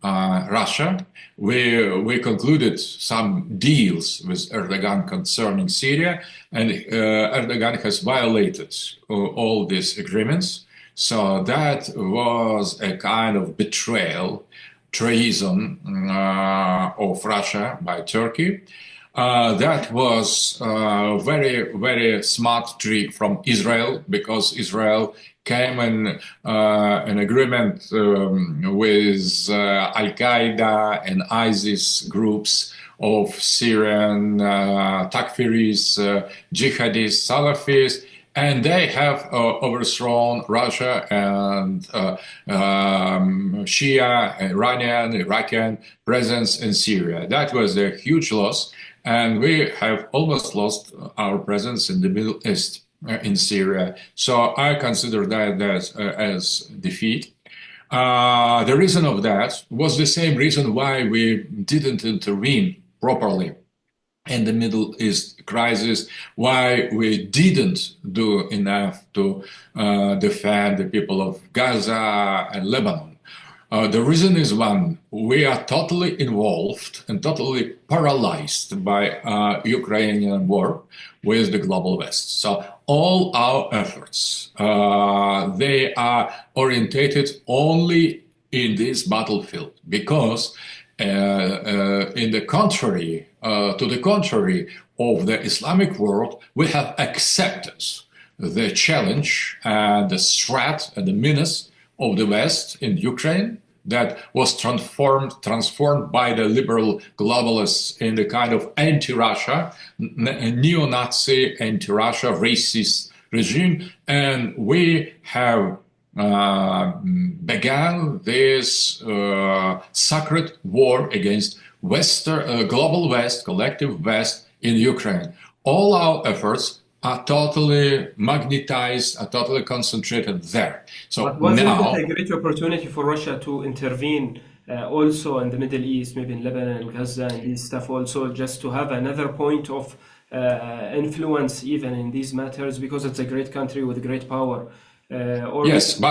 Russia. We concluded some deals with Erdogan concerning Syria, and Erdogan has violated all these agreements. So that was a kind of betrayal, treason of Russia by Turkey. That was a very, very smart trick from Israel, because Israel came in an agreement with Al-Qaeda and ISIS groups of Syrian Takfiris, jihadists, Salafis, and they have overthrown Russia and Shia, Iranian presence in Syria. That was a huge loss, and we have almost lost our presence in the Middle East. In Syria. So I consider that as defeat. The reason of that was the same reason why we didn't intervene properly in the Middle East crisis, why we didn't do enough to defend the people of Gaza and Lebanon. The reason is one: we are totally involved and totally paralyzed by Ukrainian war with the global West. So all our efforts, they are orientated only in this battlefield, because to the contrary of the Islamic world, we have accepted the challenge and the threat and the menace of the West in Ukraine, that was transformed by the liberal globalists in the kind of anti-Russia, neo-Nazi, anti-Russia, racist regime. And we have began this sacred war against global West, collective West in Ukraine. All our efforts are totally magnetized, are totally concentrated there. So but wasn't now, it a great opportunity for Russia to intervene also in the Middle East, maybe in Lebanon and Gaza and this stuff also, just to have another point of influence even in these matters, because it's a great country with great power? Yes,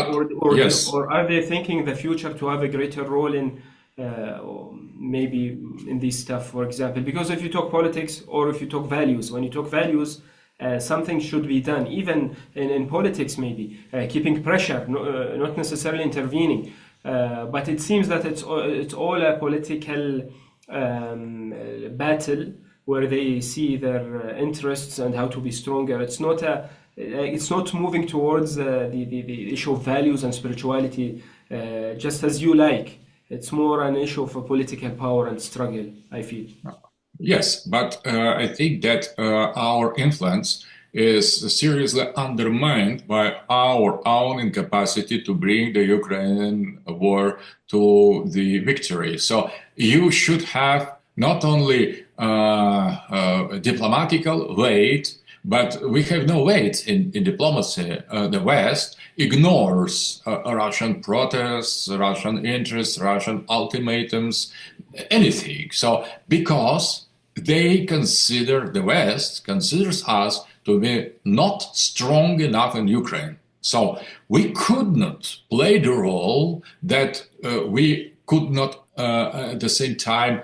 or are they thinking in the future to have a greater role in maybe in this stuff, for example? Because if you talk politics or if you talk values, when you talk values, something should be done, even in politics, maybe keeping pressure, not necessarily intervening. But it seems that it's all a political battle where they see their interests and how to be stronger. It's not moving towards the issue of values and spirituality, just as you like. It's more an issue of a political power and struggle, I feel. Yes, but I think that our influence is seriously undermined by our own incapacity to bring the Ukrainian war to the victory. So you should have not only diplomatical weight, But we have no weight in diplomacy. The West ignores Russian protests, Russian interests, Russian ultimatums, anything. So because they consider, the West considers us to be not strong enough in Ukraine. So we could not play the role that we could not at the same time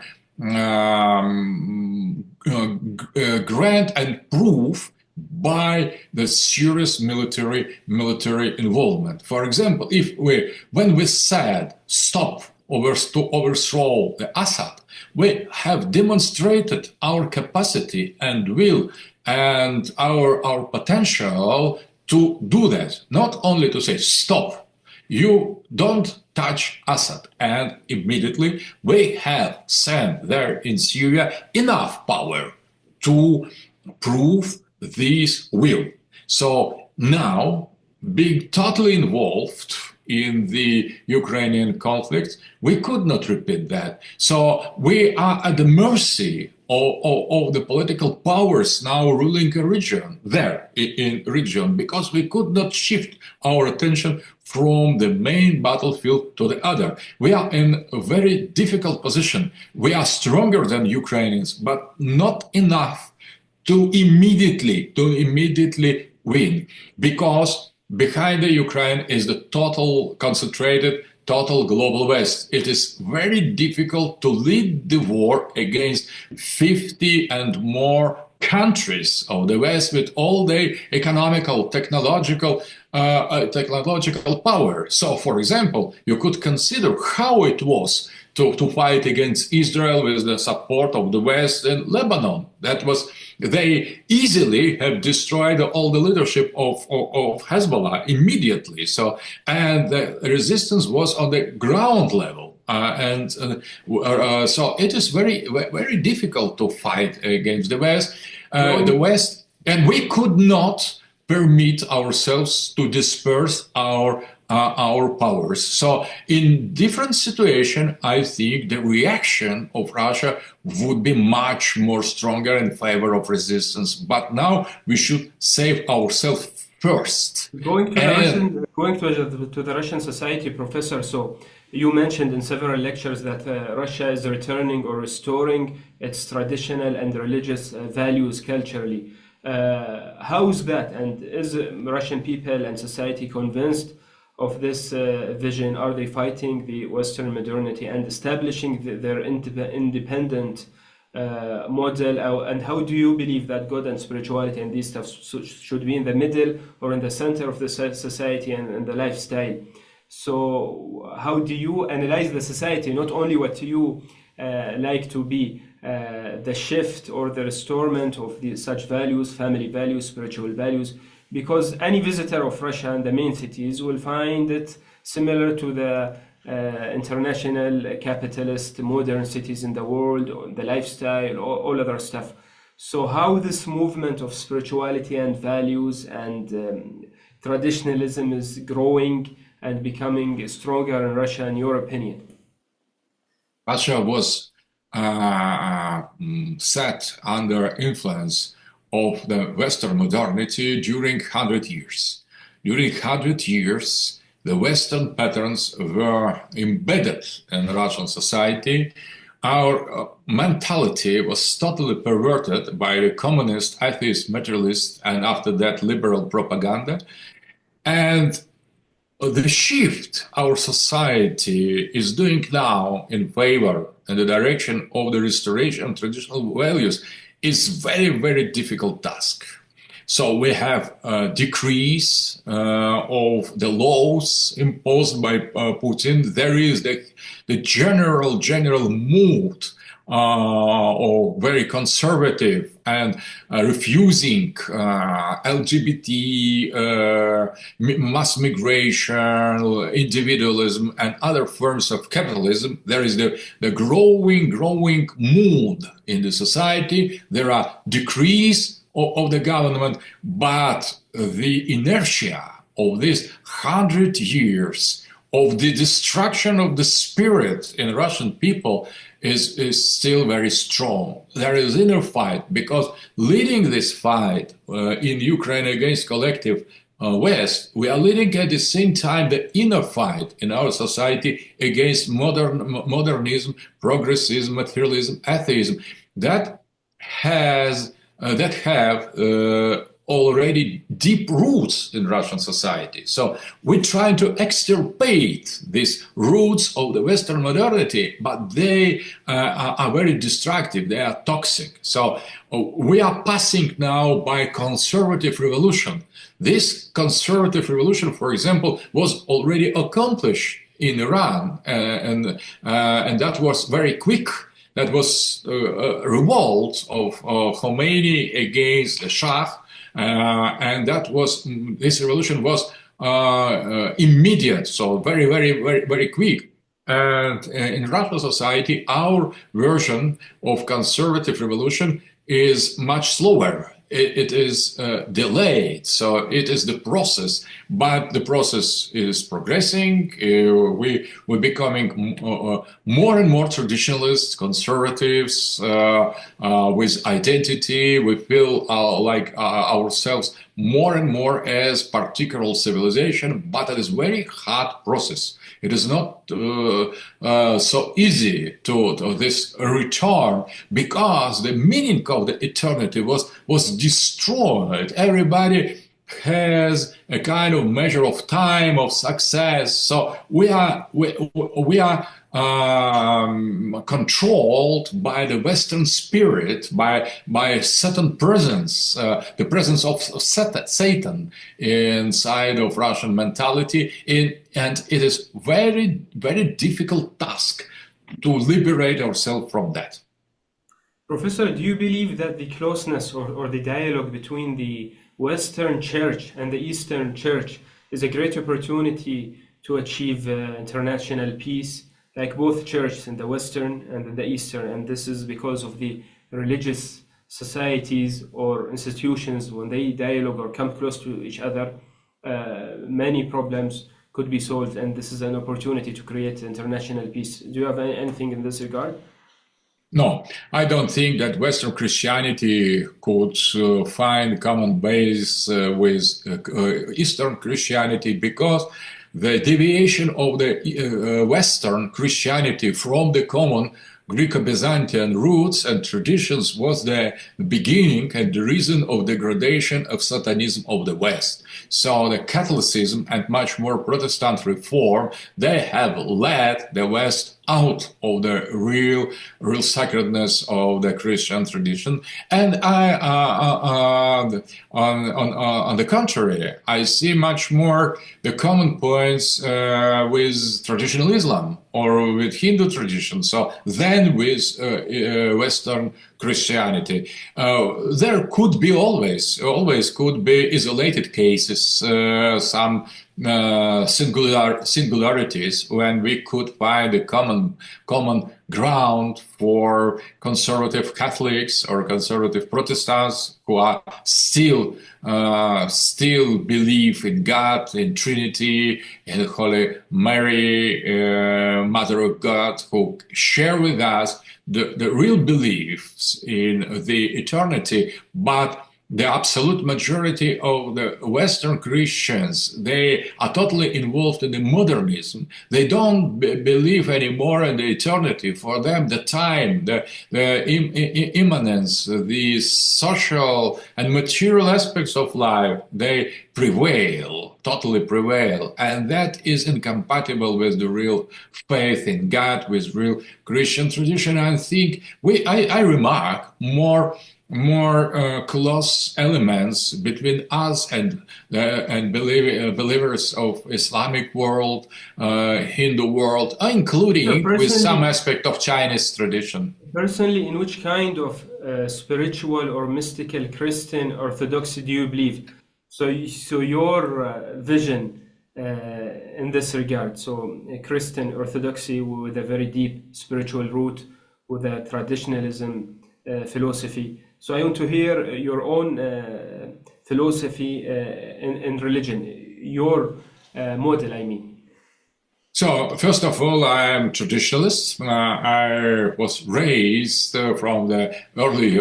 grant and prove by the serious military involvement. For example, when we said stop overthrow the Assad, we have demonstrated our capacity and will and our potential to do that, not only to say stop, you don't touch Assad, and immediately we have sent there in Syria enough power to prove this will. So now, being totally involved in the Ukrainian conflict, we could not repeat that. So we are at the mercy of the political powers now ruling a region, there in region, because we could not shift our attention from the main battlefield to the other. We are in a very difficult position. We are stronger than Ukrainians, but not enough to immediately win, because behind the Ukraine is the total concentrated, total global West. It is very difficult to lead the war against 50 and more countries of the West with all their economical, technological power. So, for example, you could consider how it was to fight against Israel with the support of the West in Lebanon. That was, they easily have destroyed all the leadership of Hezbollah immediately. So, and the resistance was on the ground level. So it is very, very difficult to fight against the West. The West, and we could not permit ourselves to disperse our powers. So in different situation, I think the reaction of Russia would be much more stronger in favor of resistance. But now we should save ourselves first. Going to the Russian society, Professor, so you mentioned in several lectures that Russia is returning or restoring its traditional and religious values culturally. How is that? And is Russian people and society convinced of this vision? Are they fighting the Western modernity and establishing their independent model? And how do you believe that God and spirituality and these stuff should be in the middle or in the center of the society and the lifestyle? So how do you analyze the society, not only what you like to be the shift or the restorement of such values, family values, spiritual values, because any visitor of Russia and the main cities will find it similar to the international capitalist modern cities in the world, the lifestyle, all other stuff. So how this movement of spirituality and values and traditionalism is growing and becoming stronger in Russia, in your opinion? Russia was set under influence of the Western modernity during 100 years. During 100 years, the Western patterns were embedded in Russian society. Our mentality was totally perverted by the communist, atheist, materialist, and after that liberal propaganda. And the shift our society is doing now in favor in the direction of the restoration of traditional values is very, very difficult task. So we have a decrease of the laws imposed by Putin. There is the general mood of very conservative and refusing LGBT, mass migration, individualism, and other forms of capitalism. There is the growing mood in the society. There are decrees of the government, but the inertia of this 100 years of the destruction of the spirit in Russian people is still very strong. There is inner fight because leading this fight in Ukraine against collective West, we are leading at the same time the inner fight in our society against modernism, progressism, materialism, atheism that have already deep roots in Russian society. So we're trying to extirpate these roots of the Western modernity, but they are very destructive. They are toxic. So we are passing now by conservative revolution. This conservative revolution, for example, was already accomplished in Iran, and that was very quick. That was a revolt of Khomeini against the Shah, and this revolution was immediate, so very quick. And in Russian society, our version of conservative revolution is much slower. It is delayed, so it is the process, but the process is progressing. We're becoming more and more traditionalists, conservatives with identity. We feel like ourselves more and more as particular civilization, but it is very hard process. It is not so easy to this return because the meaning of the eternity was destroyed. Everybody has a kind of measure of time, of success. So we are controlled by the Western spirit, by a certain presence, the presence of Satan inside of Russian mentality, and it is very difficult task to liberate ourselves from that. Professor, do you believe that the closeness or the dialogue between the Western Church and the Eastern Church is a great opportunity to achieve international peace, like both churches in the Western and in the Eastern, and this is because of the religious societies or institutions, when they dialogue or come close to each other, many problems could be solved, and this is an opportunity to create international peace. Do you have anything in this regard? No, I don't think that Western Christianity could find common base with Eastern Christianity, because the deviation of the Western Christianity from the common Greco-Byzantine roots and traditions was the beginning and the reason of degradation of Satanism of the West. So the Catholicism and much more Protestant reform, they have led the West out of the real sacredness of the Christian tradition. And on the contrary, I see much more the common points with traditional Islam or with Hindu tradition, so than with Western Christianity. There could be always could be isolated cases, some singularities when we could find a common ground for conservative Catholics or conservative Protestants who are still believe in God, in Trinity, in Holy Mary, Mother of God, who share with us the real beliefs in the eternity, but the absolute majority of the Western Christians, they are totally involved in the modernism. They don't believe anymore in the eternity. For them, the time, the immanence, the social and material aspects of life, they totally prevail. And that is incompatible with the real faith in God, with real Christian tradition. I think I remark more close elements between us and believers of Islamic world, Hindu world, including with some aspect of Chinese tradition. Personally, in which kind of spiritual or mystical Christian orthodoxy do you believe? So your vision in this regard, so a Christian orthodoxy with a very deep spiritual root, with a traditionalism philosophy. So I want to hear your own philosophy in religion, your model, I mean. So, first of all, I am traditionalist. I was raised from the early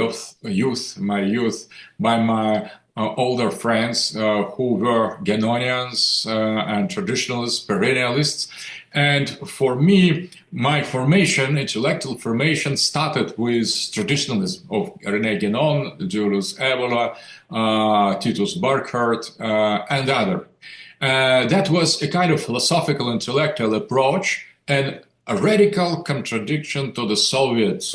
my youth, by my older friends who were Guénonians and traditionalists, perennialists. And for me, my formation, intellectual formation, started with traditionalism of René Guénon, Julius Evola, Titus Burckhardt, and others. That was a kind of philosophical intellectual approach and a radical contradiction to the Soviet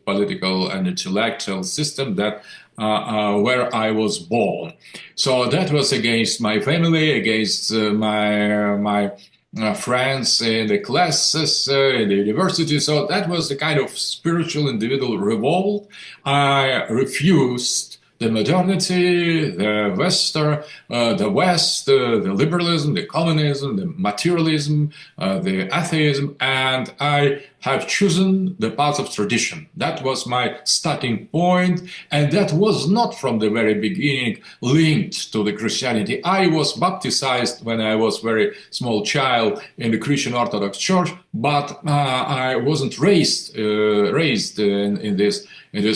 political and intellectual system that where I was born. So that was against my family, against my friends in the classes, in the university. So that was the kind of spiritual individual revolt. I refused the modernity, the West, the liberalism, the communism, the materialism, the atheism, and I have chosen the path of tradition. That was my starting point, and that was not from the very beginning linked to the Christianity. I was baptized when I was very small child in the Christian Orthodox Church, but I wasn't raised in this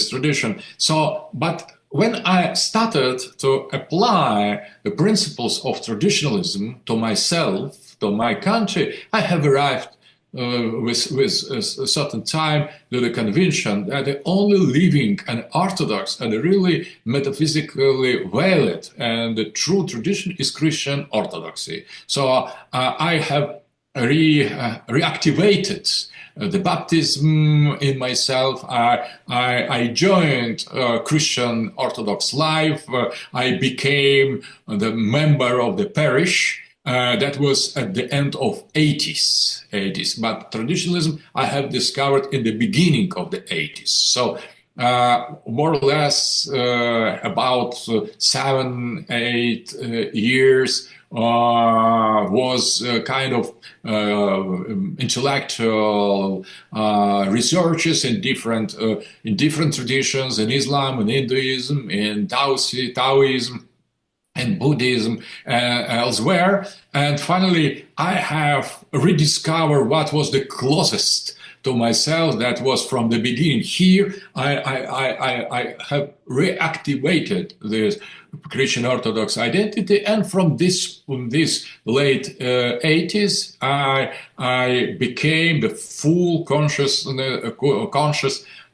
tradition. So, but when I started to apply the principles of traditionalism to myself, to my country, I have arrived with a certain time to the conviction that the only living and orthodox and really metaphysically valid and the true tradition is Christian orthodoxy. So I have reactivated the baptism in myself. I joined Christian Orthodox life. I became the member of the parish. That was at the end of 80s. But traditionalism I have discovered in the beginning of the 80s. So more or less about 7-8 years was kind of intellectual researches in different traditions, in Islam, in Hinduism, in Taoism, and Buddhism elsewhere. And finally, I have rediscovered what was the closest to myself that was from the beginning. Here, I have reactivated this Christian Orthodox identity, and from this late 80s, I became the full conscious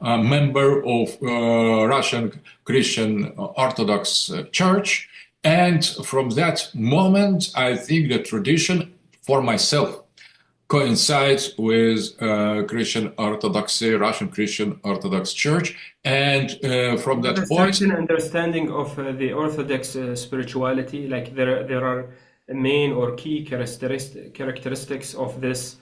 member of Russian Christian Orthodox Church. And from that moment, I think the tradition for myself coincides with Christian Orthodoxy, Russian Christian Orthodox Church. And from that point, certain understanding of the Orthodox spirituality, like there are main or key characteristics of this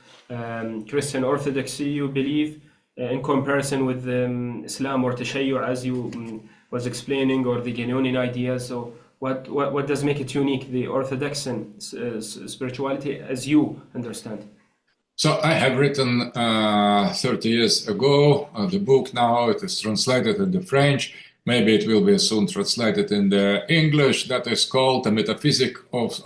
Christian Orthodoxy, you believe, in comparison with Islam or Tashayyu, as you was explaining, or the Guénonian ideas. So what does make it unique, the Orthodox spirituality, as you understand? So I have written 30 years ago the book. Now it is translated into French. Maybe it will be soon translated in the English. That is called The Metaphysic of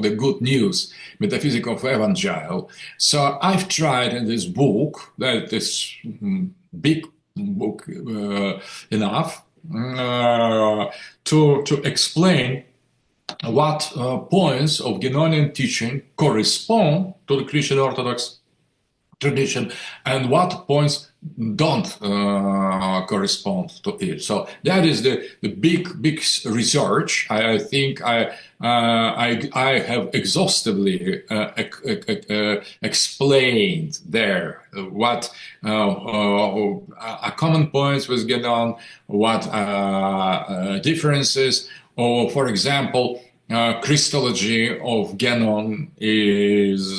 the Good News, Metaphysic of Evangel. So I've tried in this book, that is big book enough, to explain what points of Guénonian teaching correspond to the Christian Orthodox tradition and what points don't correspond to it. So that is the big research. I think I have exhaustively explained there what are common points with Guénon, what differences. Or, for example, Christology of Guénon is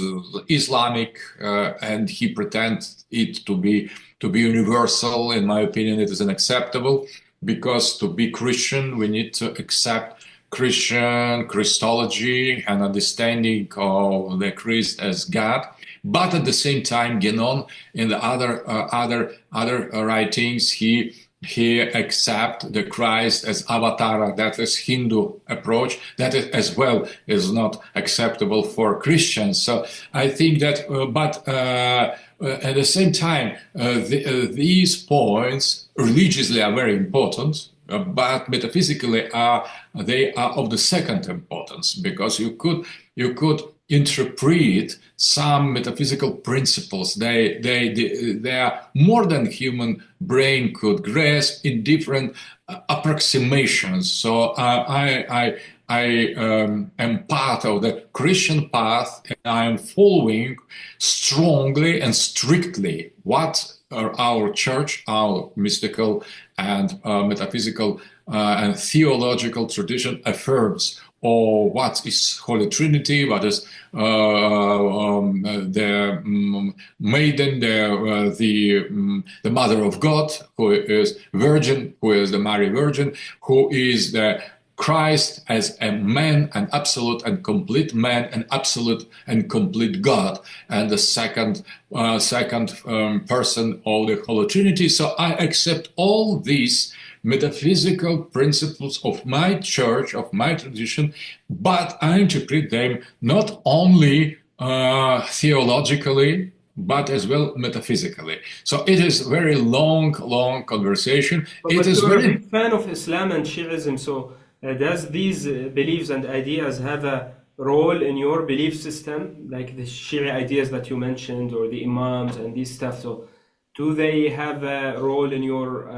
Islamic, and he pretends it to be universal. In my opinion, it is unacceptable, because to be Christian, we need to accept Christian Christology and understanding of the Christ as God. But at the same time, Guénon, in the other writings, he he accepts the Christ as avatar. That is Hindu approach. That is, as well is not acceptable for Christians. So I think that, at the same time, these points religiously are very important, but metaphysically they are of the second importance, because you could interpret some metaphysical principles. They are more than human brain could grasp in different approximations. So I am part of the Christian path, and I am following strongly and strictly what our church, our mystical and metaphysical and theological tradition affirms, or what is Holy Trinity, what is the Maiden, the Mother of God, who is Virgin, who is the Mary Virgin, who is the Christ as a man, an absolute and complete man, an absolute and complete God, and the second person of the Holy Trinity. So I accept all these metaphysical principles of my church, of my tradition, but I interpret them not only theologically, but as well metaphysically. So it is very long conversation. But you're a big fan of Islam and Shiism, so does these beliefs and ideas have a role in your belief system, like the Shia ideas that you mentioned, or the Imams and these stuff? So do they have a role in your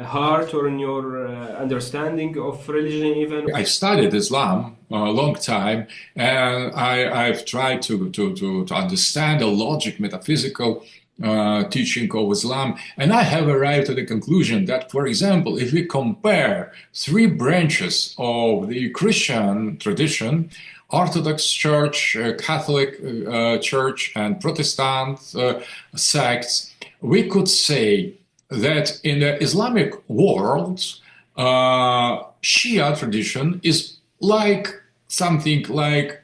heart or in your understanding of religion even? I studied Islam a long time, and I've tried to understand the logic, metaphysical teaching of Islam, and I have arrived at the conclusion that, for example, if we compare three branches of the Christian tradition, Orthodox Church, Catholic Church, and Protestant sects, we could say that in the Islamic world, Shia tradition is like something like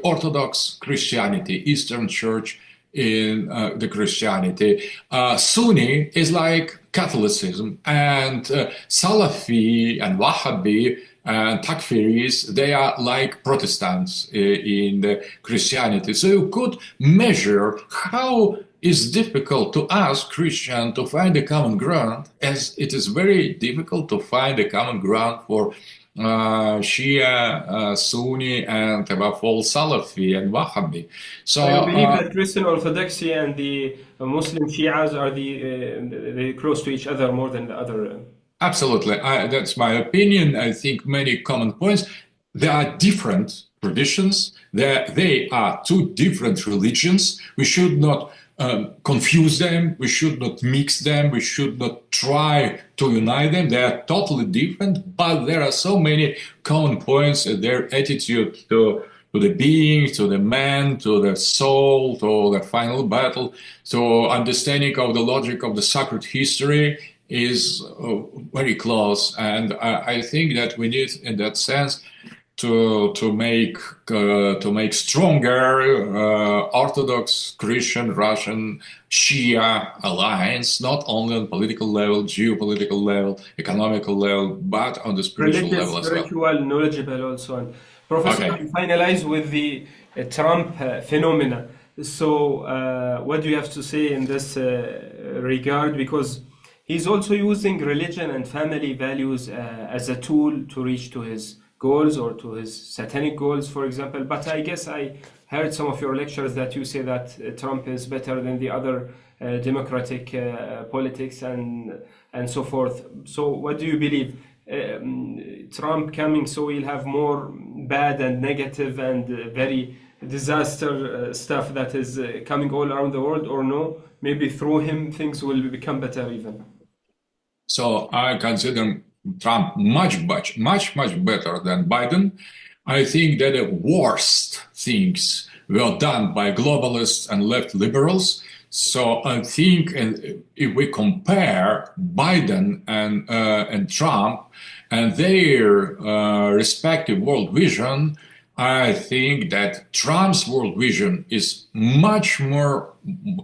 Orthodox Christianity, Eastern Church in the Christianity. Sunni is like Catholicism, and Salafi and Wahhabi and Takfiris, they are like Protestants in the Christianity. So you could measure how it's difficult to us Christians to find a common ground, as it is very difficult to find a common ground for Shia, Sunni, and above all Salafi and Wahhabi. So you believe that Christian Orthodoxy and the Muslim Shias are they close to each other more than the other? Absolutely, that's my opinion. I think many common points. There are different traditions. They are two different religions. We should not confuse them. We should not mix them. We should not try to unite them. They are totally different, but there are so many common points in their attitude to the being, to the man, to the soul, to the final battle. So understanding of the logic of the sacred history is very close. And I think that we need, in that sense, to make stronger Orthodox Christian Russian Shia alliance, not only on political level, geopolitical level, economical level, but on the spiritual level as well. Spiritual, knowledgeable also. And Professor, okay. Finalize with the Trump phenomena. So what do you have to say in this regard? Because he's also using religion and family values as a tool to reach to his goals or to his satanic goals, for example. But I guess I heard some of your lectures that you say that Trump is better than the other democratic politics and so forth. So what do you believe? Trump coming, so we'll have more bad and negative and very disaster stuff that is coming all around the world, or no? Maybe through him things will become better even. So I consider Trump much better than Biden. I think that the worst things were done by globalists and left liberals. So I think, and if we compare Biden and Trump and their respective world vision, I think that Trump's world vision is much more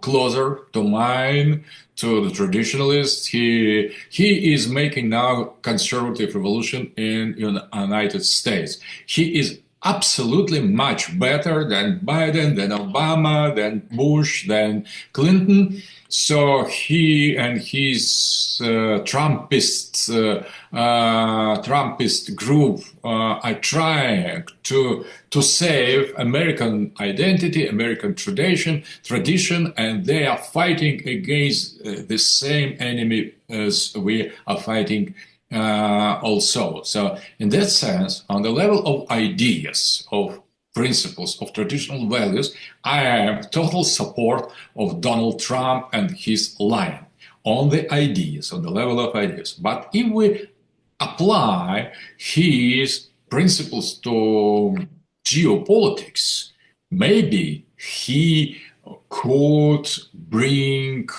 closer to mine, to the traditionalists. He is making now conservative revolution in United States. He is absolutely much better than Biden, than Obama, than Bush, than Clinton. So he and his Trumpist group are trying to save American identity, American tradition, and they are fighting against the same enemy as we are fighting also. So in that sense, on the level of ideas, of principles, of traditional values, I am total support of Donald Trump and his line on the ideas, on the level of ideas. But if we apply his principles to geopolitics, maybe he could bring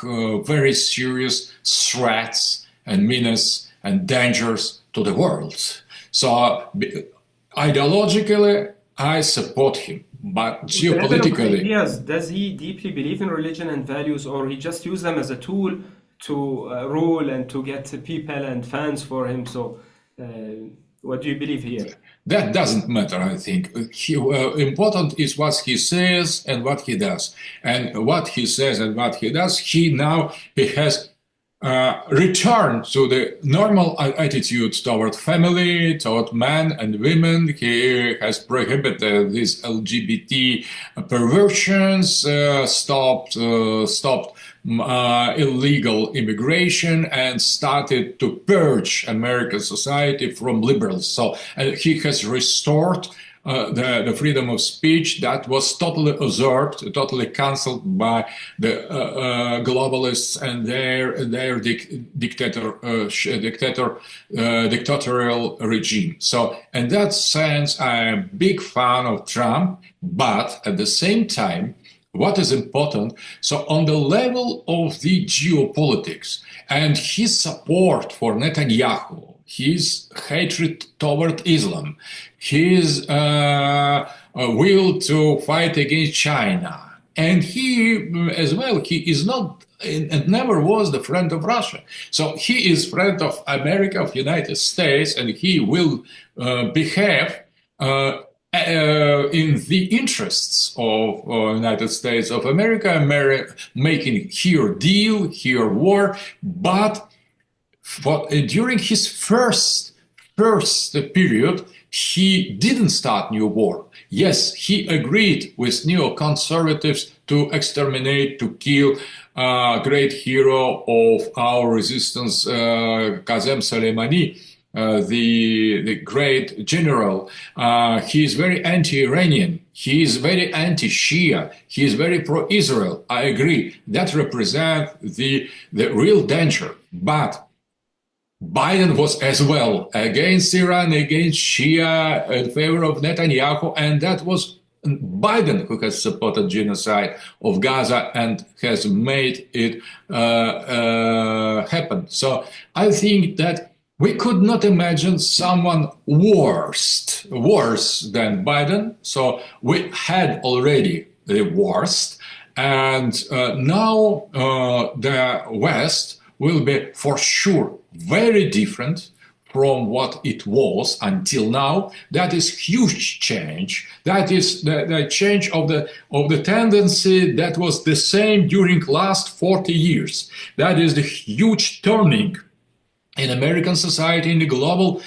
very serious threats and menace and dangers to the world. So ideologically, I support him, but geopolitically, yes, does he deeply believe in religion and values, or he just use them as a tool to rule and to get people and fans for him? So, what do you believe here? That doesn't matter, I think. Important is what he says and what he does. And what he says and what he does, he has returned to the normal attitude toward family, toward men and women. He has prohibited these LGBT perversions, stopped illegal immigration, and started to purge American society from liberals. So he has restored the freedom of speech that was totally usurped, totally cancelled by the globalists and their dictatorial regime. So in that sense, I'm a big fan of Trump, but at the same time, what is important, so on the level of the geopolitics and his support for Netanyahu, his hatred toward Islam, his will to fight against China, and he as well, he is not and never was the friend of Russia. So he is friend of America, of United States, and he will behave in the interests of United States of America, making here deal, here war, but during his first period, he didn't start new war. Yes, he agreed with neoconservatives to exterminate, to kill great hero of our resistance, Qasem Soleimani, the great general. He is very anti-Iranian. He is very anti-Shia. He is very pro-Israel. I agree. That represents the real danger. But Biden was as well against Iran, against Shia, in favor of Netanyahu, and that was Biden who has supported genocide of Gaza and has made it happen. So I think that we could not imagine someone worse than Biden. So we had already the worst, and now the West will be for sure very different from what it was until now. That is huge change. That is the change of the tendency that was the same during last 40 years. That is the huge turning in American society, in the global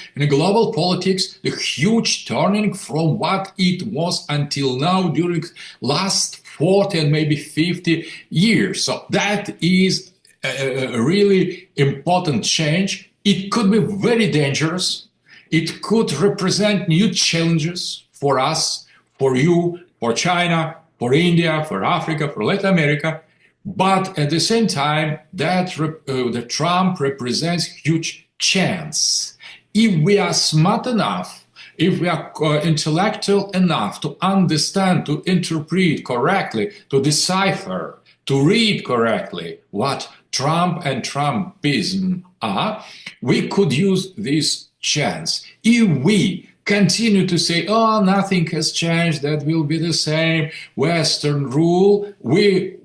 politics, the huge turning from what it was until now during last 40 and maybe 50 years. So that is a really important change. It could be very dangerous. It could represent new challenges for us, for you, for China, for India, for Africa, for Latin America. But at the same time, the Trump represents huge chance. If we are smart enough, if we are intellectual enough to understand, to interpret correctly, to decipher, to read correctly what Trump and Trumpism are, we could use this chance. If we continue to say, oh, nothing has changed, that will be the same Western rule, we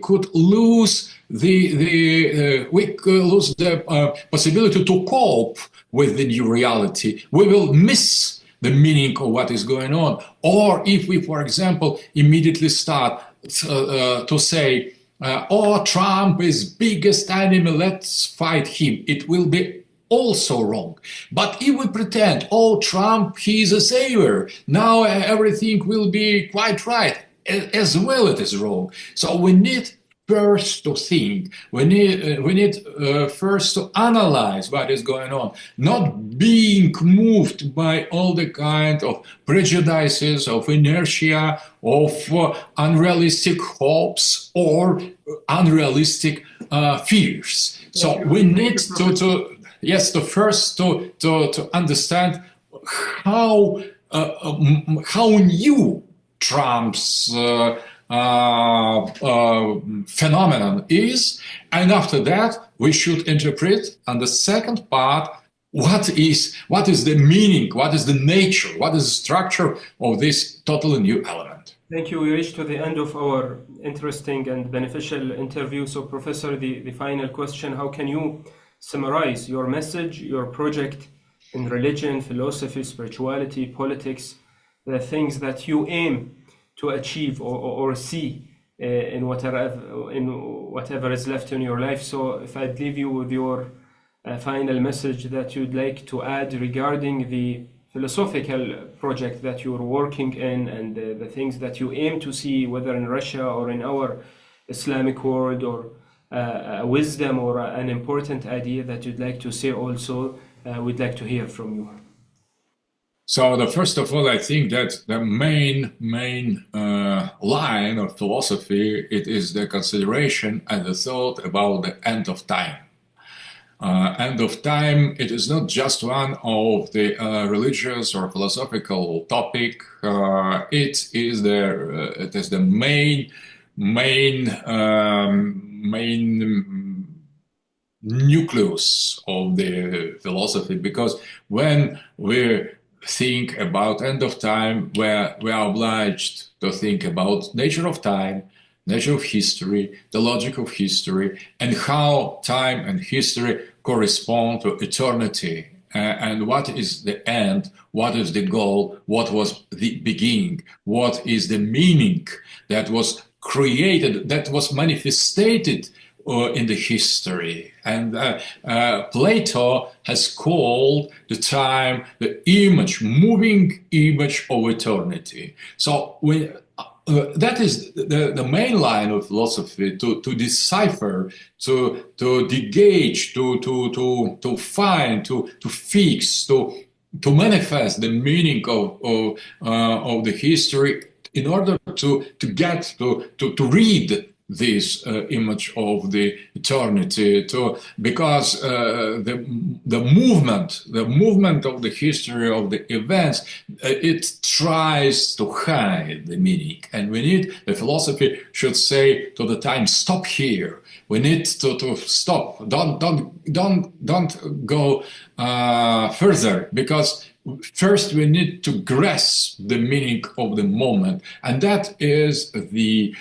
could lose the possibility to cope with the new reality. We will miss the meaning of what is going on. Or if we, for example, immediately start to say, oh, Trump is biggest enemy, let's fight him, it will be also wrong. But if we pretend, oh, Trump, he's a savior, now everything will be quite right, as well it is wrong. So we need first to think, we need first to analyze what is going on, not being moved by all the kind of prejudices, of inertia, of unrealistic hopes or unrealistic fears. So we need to first to understand how new Trump's phenomenon is, and after that we should interpret on the second part what is the meaning, what is the nature, what is the structure of this totally new element. Thank you. We reached to the end of our interesting and beneficial interview. So Professor, the final question, how can you summarize your message, your project in religion, philosophy, spirituality, politics, the things that you aim to achieve or see in whatever is left in your life? So if I'd leave you with your final message that you'd like to add regarding the philosophical project that you're working in and the things that you aim to see, whether in Russia or in our Islamic world, or wisdom or an important idea that you'd like to say also, we'd like to hear from you. So first of all, I think that the main line of philosophy, it is the consideration and the thought about the end of time. End of time, it is not just one of the religious or philosophical topic. It is the main nucleus of the philosophy, because when we think about end of time, where we are obliged to think about nature of time, nature of history, the logic of history, and how time and history correspond to eternity, and what is the end, what is the goal, what was the beginning, what is the meaning that was created, that was manifested in the history. And Plato has called the time the image, moving image of eternity. So that is the main line of philosophy, to decipher, to gauge, to find, to fix, to manifest the meaning of the history, in order to get to read this image of the eternity, because the movement of the history of the events, it tries to hide the meaning, and the philosophy should say to the time, stop here. We need to stop. Don't go further, because first we need to grasp the meaning of the moment, and that is the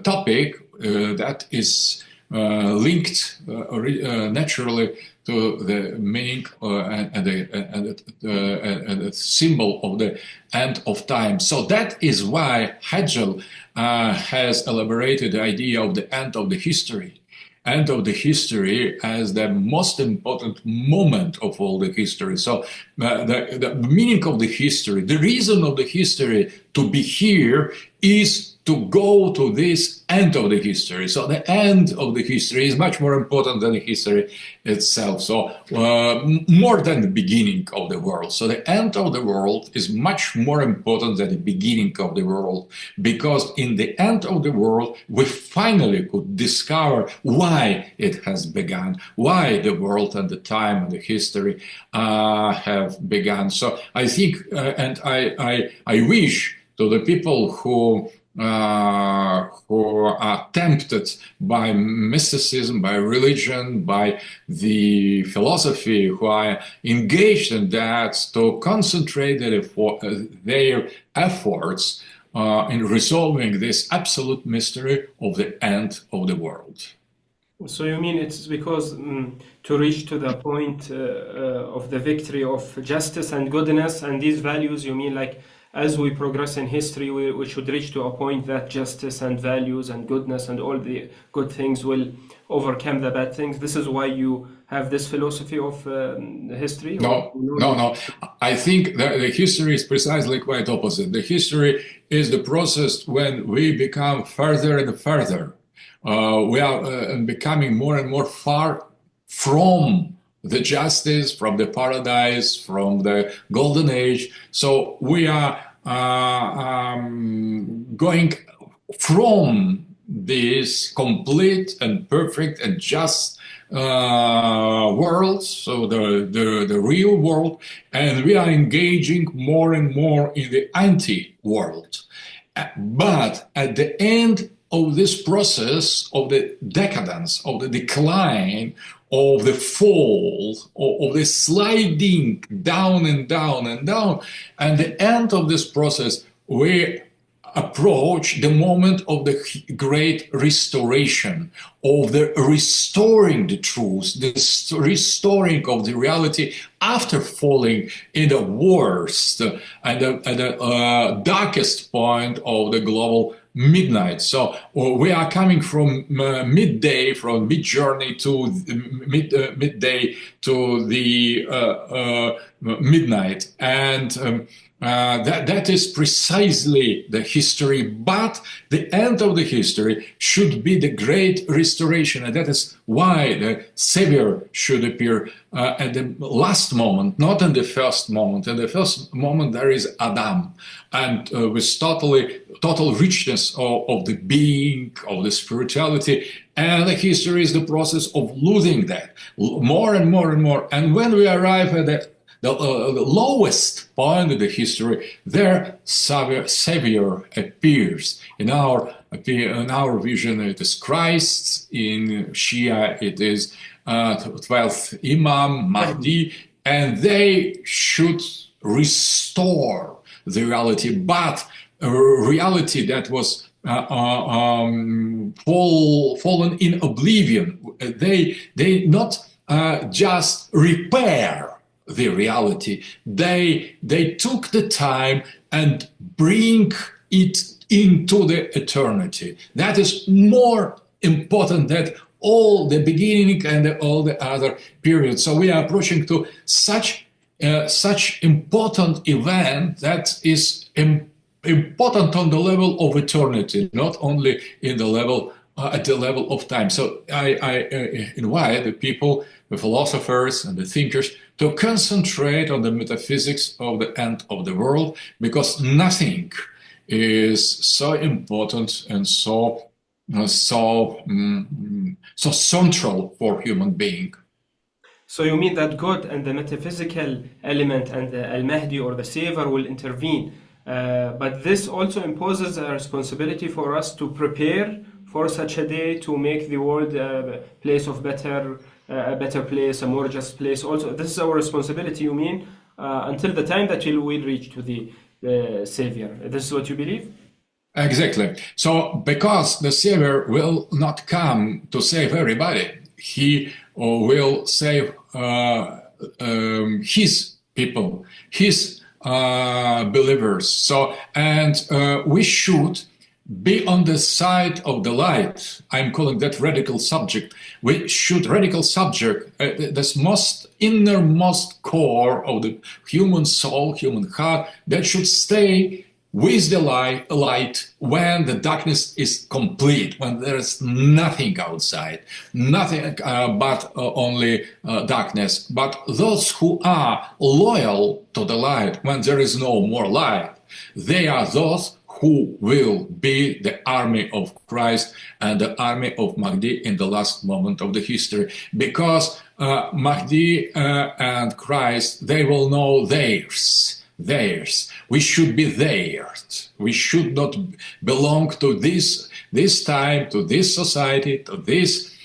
topic that is linked naturally to the meaning and the symbol of the end of time. So that is why Hegel has elaborated the idea of the end of the history. End of the history as the most important moment of all the history. So the meaning of the history, the reason of the history to be here is to go to this end of the history. So the end of the history is much more important than the history itself. So more than the beginning of the world. So the end of the world is much more important than the beginning of the world, because in the end of the world, we finally could discover why it has begun, why the world and the time and the history have begun. So I think, and I wish to the people who who are tempted by mysticism, by religion, by the philosophy, who are engaged in that, to concentrate their efforts in resolving this absolute mystery of the end of the world. So you mean it's because to reach to the point of the victory of justice and goodness and these values, you mean like as we progress in history, we should reach to a point that justice and values and goodness and all the good things will overcome the bad things. This is why you have this philosophy of history? No. I think that the history is precisely quite opposite. The history is the process when we become further and further. We are becoming more and more far from the justice, from the paradise, from the golden age. So we are going from this complete and perfect and just world, so the real world, and we are engaging more and more in the anti-world. But at the end of this process of the decadence, of the decline, of the fall, of the sliding down and down and down, and the end of this process, we approach the moment of the great restoration, of the restoring the truth, the restoring of the reality after falling in the worst and the darkest point of the global midnight. So we are coming from midday, from mid-journey to midday to the midnight. And that is precisely the history, but the end of the history should be the great restoration, and that is why the Savior should appear at the last moment, not in the first moment. In the first moment there is Adam, and with total richness of the being, of the spirituality, and the history is the process of losing that more and more and more. And when we arrive at the lowest point of the history, there Savior appears. In our vision, it is Christ. In Shia, it is 12th Imam, Mahdi, and they should restore the reality, but a reality that was fallen in oblivion. They not just repair the reality. They took the time and bring it into the eternity. That is more important than all the beginning and all the other periods. So we are approaching to such important event that is important on the level of eternity, not only in the level at the level of time. So I invite the people, the philosophers and the thinkers, to concentrate on the metaphysics of the end of the world, because nothing is so important and so central for human being. So you mean that God and the metaphysical element and the Al-Mahdi or the Savior will intervene, but this also imposes a responsibility for us to prepare for such a day, to make the world a place of a better place, a more just place. Also, this is our responsibility, you mean, until the time that we'll reach to the Savior. This is what you believe? Exactly. So, because the Savior will not come to save everybody, he will save his people, his believers. So, and we should be on the side of the light. I'm calling that radical subject. We should radical subject, this most innermost core of the human soul, human heart, that should stay with the light when the darkness is complete, when there is nothing outside, nothing but only darkness. But those who are loyal to the light, when there is no more light, they are those who will be the army of Christ and the army of Mahdi in the last moment of the history. Because Mahdi and Christ, they will know theirs. theirs. We should be theirs. We should not belong to this time, to this society, to this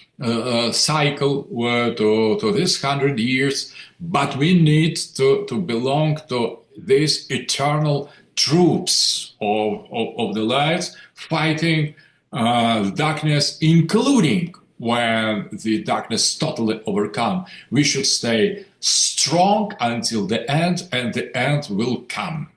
cycle, to this 100 years, but we need to belong to these eternal troops of the light, fighting darkness, including when the darkness totally overcome. We should stay strong until the end, and the end will come.